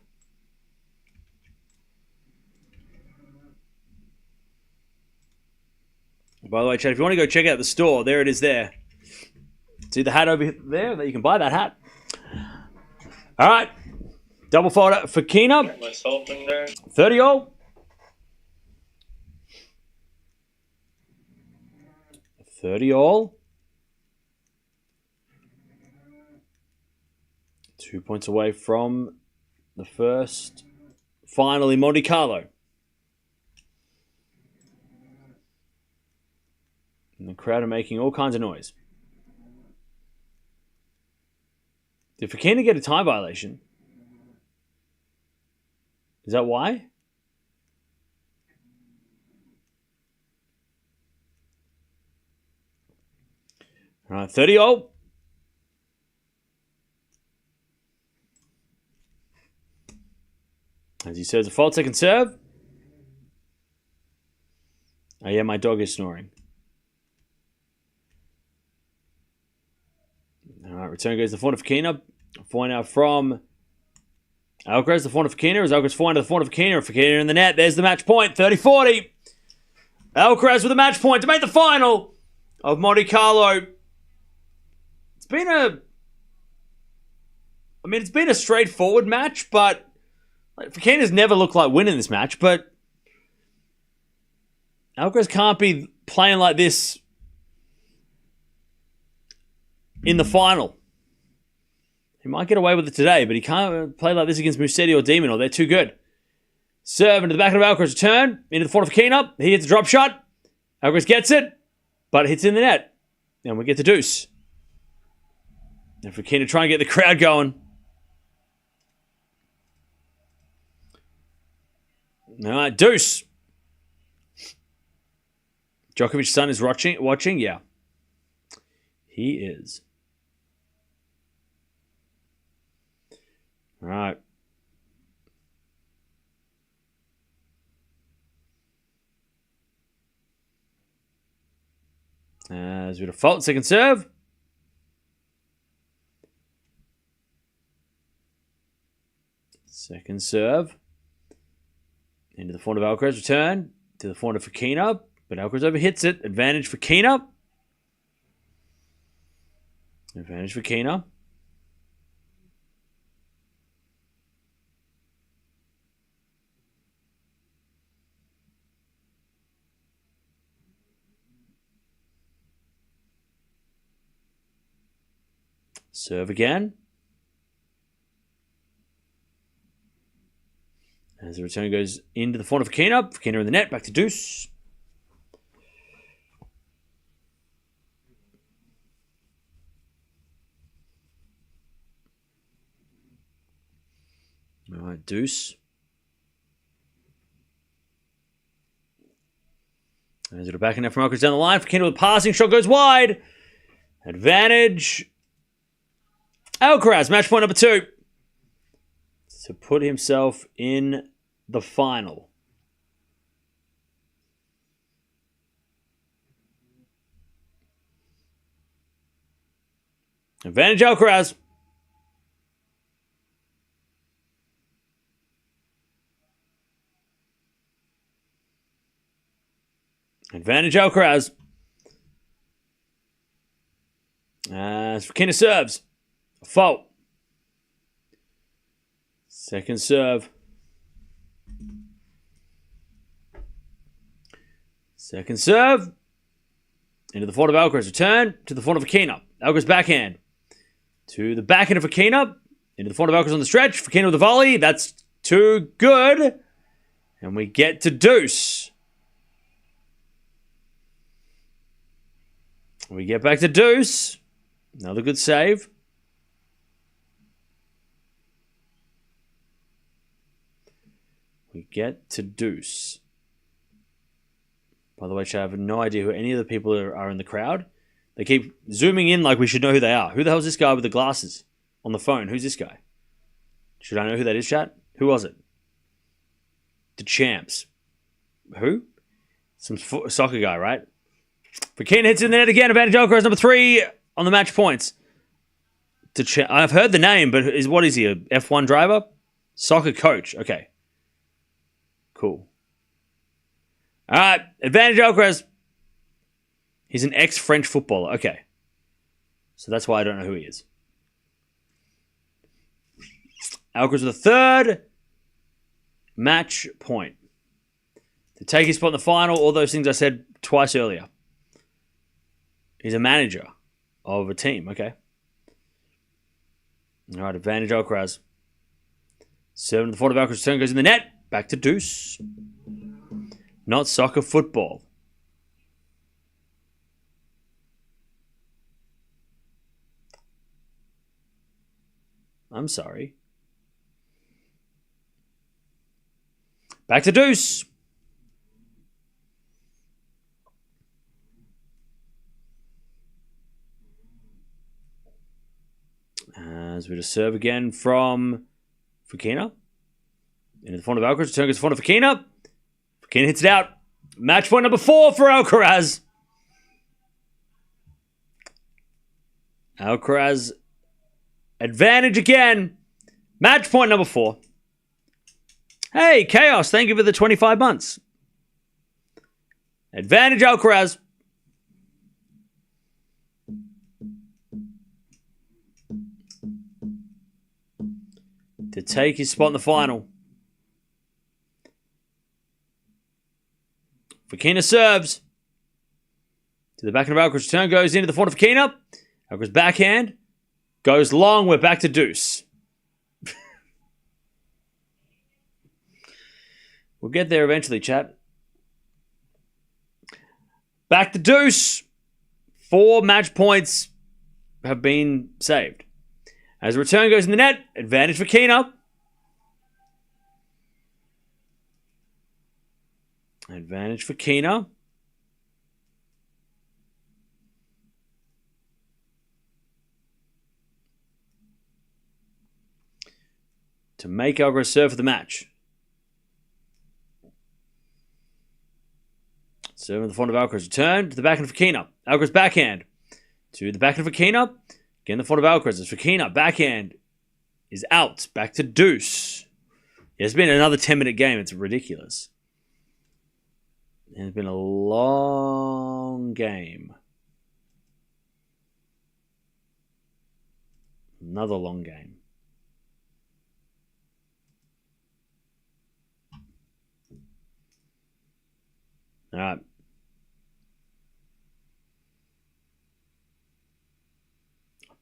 By the way, chat, if you want to go check out the store, there it is there. See the hat over there? That you can buy that hat. All right. Double fold for Fokina. 30-all. 30-all. 2 points away from the first final in Monte-Carlo. And the crowd are making all kinds of noise. Did Fokina get a time violation? Is that why? All right, 30-all. As he serves a fault, second serve. Oh yeah, my dog is snoring. All right, return goes to the front of Fokina. Point out from Alcaraz, the front of Fokina. As Alcaraz forehand to the front of Fokina. Fokina in the net. There's the match point. 30-40. Alcaraz with a match point to make the final of Monte-Carlo. It's been a straightforward match, but Fokina's never looked like winning this match, but Alcaraz can't be playing like this in the final. He might get away with it today, but he can't play like this against Musetti or Demon, or they're too good. Serve into the back of Alcaraz, return, into the front of Fokina. He hits a drop shot. Alcaraz gets it, but it hits in the net. And we get the deuce. And Fokina trying to get the crowd going. All right, deuce. Djokovic's son is watching? Yeah. He is. All right. As we default, second serve. Second serve. Into the front of Alcaraz, return. To the front of Fokina. But Alcaraz overhits it. Advantage for Fokina. Advantage for Fokina. Serve again. As the return goes into the front of Fokina. Fokina in the net. Back to deuce. All right, deuce. As it'll back in there from Alcaraz down the line. Fokina with a passing shot goes wide. Advantage. Alcaraz, match point number 2. To put himself in the final. Advantage Alcaraz. Advantage Alcaraz. As Fokina serves. A fault. Second serve. Second serve. Into the front of Alcaraz. Return to the front of Fokina. Alcaraz backhand. To the backhand of Fokina. Into the front of Alcaraz on the stretch. Fokina with the volley. That's too good. And we get to deuce. We get back to deuce. Another good save. We get to deuce. By the way, Chad, I have no idea who any of the people are in the crowd. They keep zooming in like we should know who they are. Who the hell is this guy with the glasses on the phone? Who's this guy? Should I know who that is, chat? Who was it? The champs. Who? Some soccer guy, right? Fokina hits in the net again. Advantage Alcaraz, number 3 on the match points. I've heard the name, but what is he, a F1 driver? Soccer coach. Okay. Cool. All right. Advantage Alcaraz. He's an ex-French footballer. Okay. So that's why I don't know who he is. Alcaraz with a 3rd match point. To take his spot in the final, all those things I said twice earlier. He's a manager of a team. Okay. All right. Advantage Alcaraz. 7 to the 4 of Alcaraz. Turn goes in the net. Back to deuce. Not soccer, football. I'm sorry. Back to deuce. As we just serve again from Fokina. Into the front of Alcaraz. Turn goes in front of Fokina. Fokina hits it out. Match point number 4 for Alcaraz. Alcaraz. Advantage again. Match point number 4. Hey, Chaos. Thank you for the 25 months. Advantage Alcaraz. To take his spot in the final. Fokina serves. To the backhand of Alcaraz. Return goes into the front of Fokina. Alcaraz backhand. Goes long. We're back to deuce. We'll get there eventually, chat. Back to deuce. 4 match points have been saved. As the return goes in the net, advantage for Fokina. Advantage for Fokina. To make Alcaraz serve for the match. Serve in the front of Alcaraz. Return to the backhand of Fokina. Alcaraz backhand. To the backhand of Fokina. Again, the front of Alcaraz. As Fokina backhand is out. Back to deuce. It's been another 10-minute game. It's ridiculous. It's been a long game. Another long game. All right.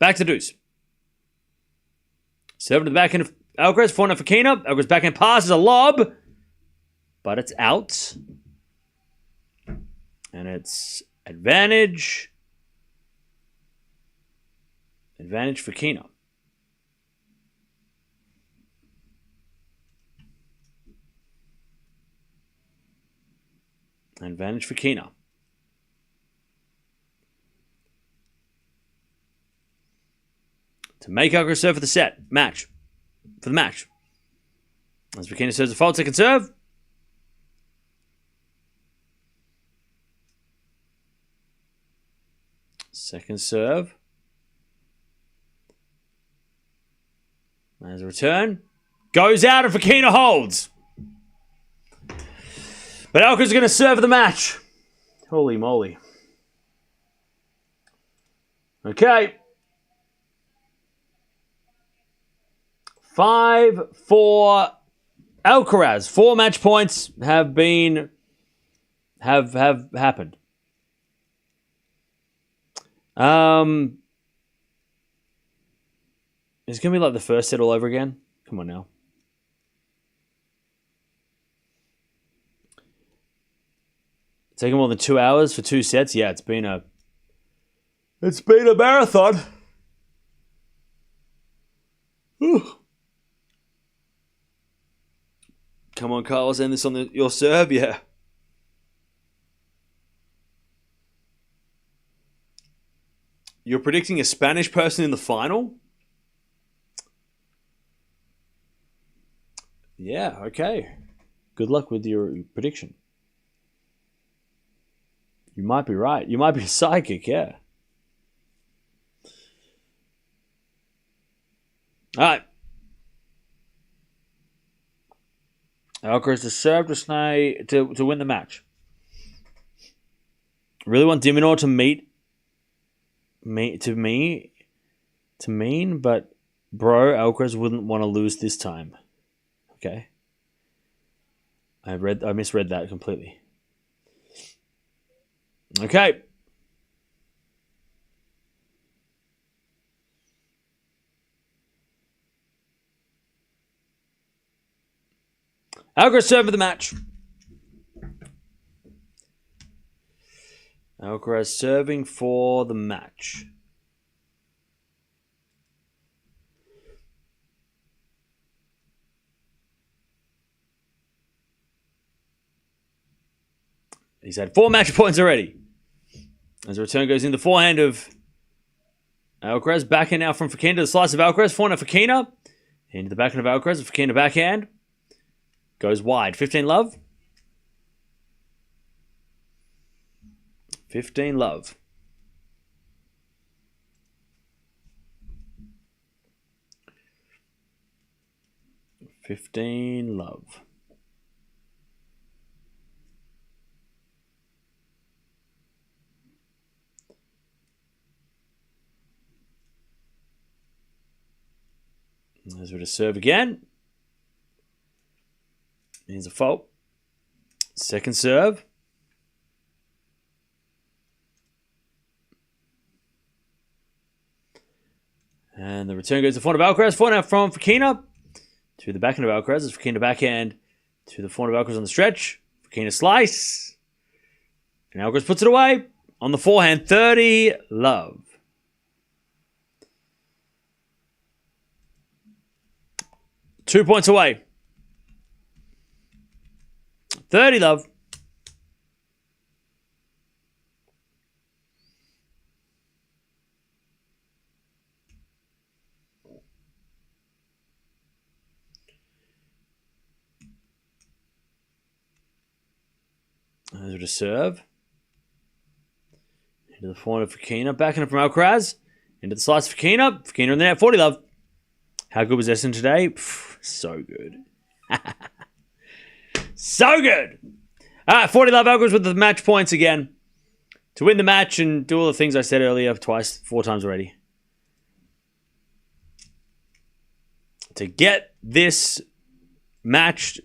Back to deuce. Serve to the backhand of Alcaraz. Forehand of Fokina. Alcaraz backhand passes a lob. But it's out. And it's advantage. Advantage for Fokina. Advantage for Fokina. To make Alcaraz serve for the set. Match. For the match. As Fokina serves a fault, second serve. Second serve. As a return. Goes out and Fokina holds. But Alcaraz is going to serve the match. Holy moly. Okay. 5-4 Alcaraz. 4 match points have happened. It's going to be like the first set all over again. Come on now. Taking more than 2 hours for 2 sets. Yeah, it's been a marathon. Whew. Come on, Carlos, end this on your serve. Yeah. You're predicting a Spanish person in the final? Yeah, okay. Good luck with your prediction. You might be right. You might be psychic, yeah. All right. Alcaraz to serve to win the match. Really want Diminor to mean, but bro, Alcaraz wouldn't want to lose this time. Okay. I misread that completely. Okay. Alcaraz serve for the match. Alcaraz serving for the match. He's had 4 match points already. As the return goes in, the forehand of Alcaraz. Backhand now from Fokina to the slice of Alcaraz. Forehand of Fokina. Into the backhand of Alcaraz. Fokina backhand. Goes wide. 15 love. 15 love. As we're to serve again. Here's a fault. Second serve. And the return goes to the forehand of Alcaraz. Forehand from Fokina to the backhand of Alcaraz. As Fokina backhand to the forehand of Alcaraz on the stretch. Fokina slice. And Alcaraz puts it away on the forehand. 30 love. Two points away. 30 love. Over to serve. Into the forehand of Fokina. Backhand from Alcaraz. Into the slice of Fokina. Fokina in the net. 40 love. How good was Essen today? So good. So good. All right, 40 love. Alcaraz with the match points again. To win the match and do all the things I said earlier four times already. To get this match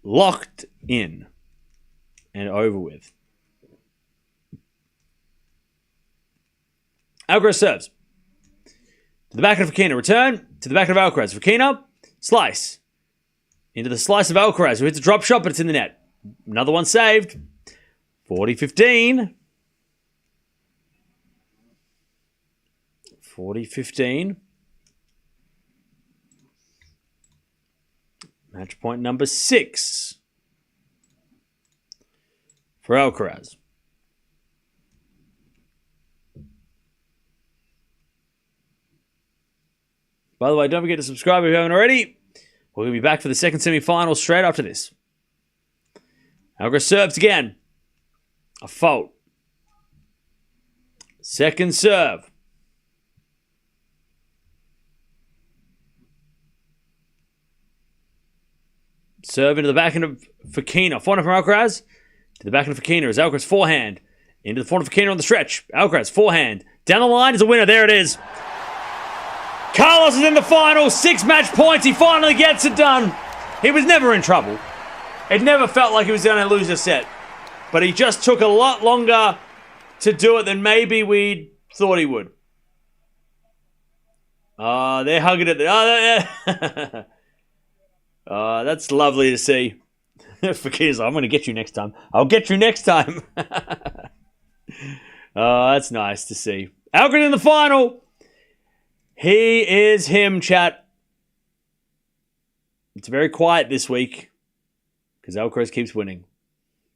locked in and over with. Alcaraz serves. To the back of Fokina. Return. To the back of Alcaraz. Fokina. Slice. Into the slice of Alcaraz, who hits a drop shot, but it's in the net. Another one saved. 40-15. 40-15. Match point number 6 for Alcaraz. By the way, don't forget to subscribe if you haven't already. We're going to be back for the second semi-final straight after this. Alcaraz serves again. A fault. Second serve. Serve into the backhand of Fokina. Forehand from Alcaraz. To the backhand of Fokina is Alcaraz forehand. Into the forehand of Fokina on the stretch. Alcaraz forehand. Down the line is a winner. There it is. Carlos is in the final. 6 match points. He finally gets it done. He was never in trouble. It never felt like he was going to lose a set. But he just took a lot longer to do it than maybe we thought he would. They're hugging it. That's lovely to see. Fokina's like, I'm going to get you next time. I'll get you next time. That's nice to see. Alcaraz in the final. He is him, chat. It's very quiet this week because Alcaraz keeps winning.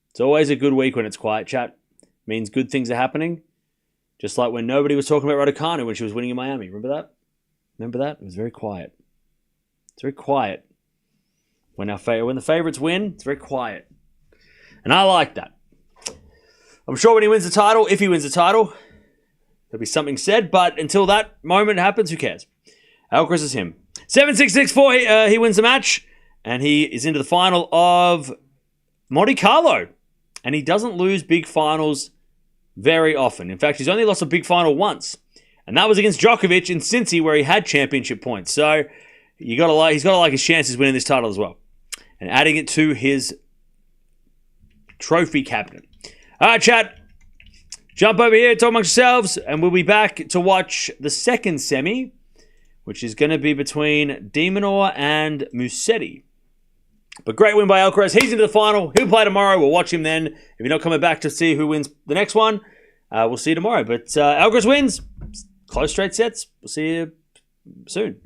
It's always a good week when it's quiet, chat. It means good things are happening. Just like when nobody was talking about Raducanu when she was winning in Miami. Remember that? Remember that? It was very quiet. It's very quiet. When the favorites win, it's very quiet. And I like that. I'm sure when he wins the title, if he wins the title, there'll be something said, but until that moment happens, who cares? Alcaraz is him. 7-6-6-4, he wins the match, and he is into the final of Monte-Carlo. And he doesn't lose big finals very often. In fact, he's only lost a big final once, and that was against Djokovic in Cincy, where he had championship points. So he's got to like his chances winning this title as well, and adding it to his trophy cabinet. All right, chat. Jump over here, talk amongst yourselves, and we'll be back to watch the second semi, which is going to be between De Minaur and Musetti. But great win by Alcaraz. He's into the final. He'll play tomorrow. We'll watch him then. If you're not coming back to see who wins the next one, we'll see you tomorrow. But Alcaraz wins. Close straight sets. We'll see you soon.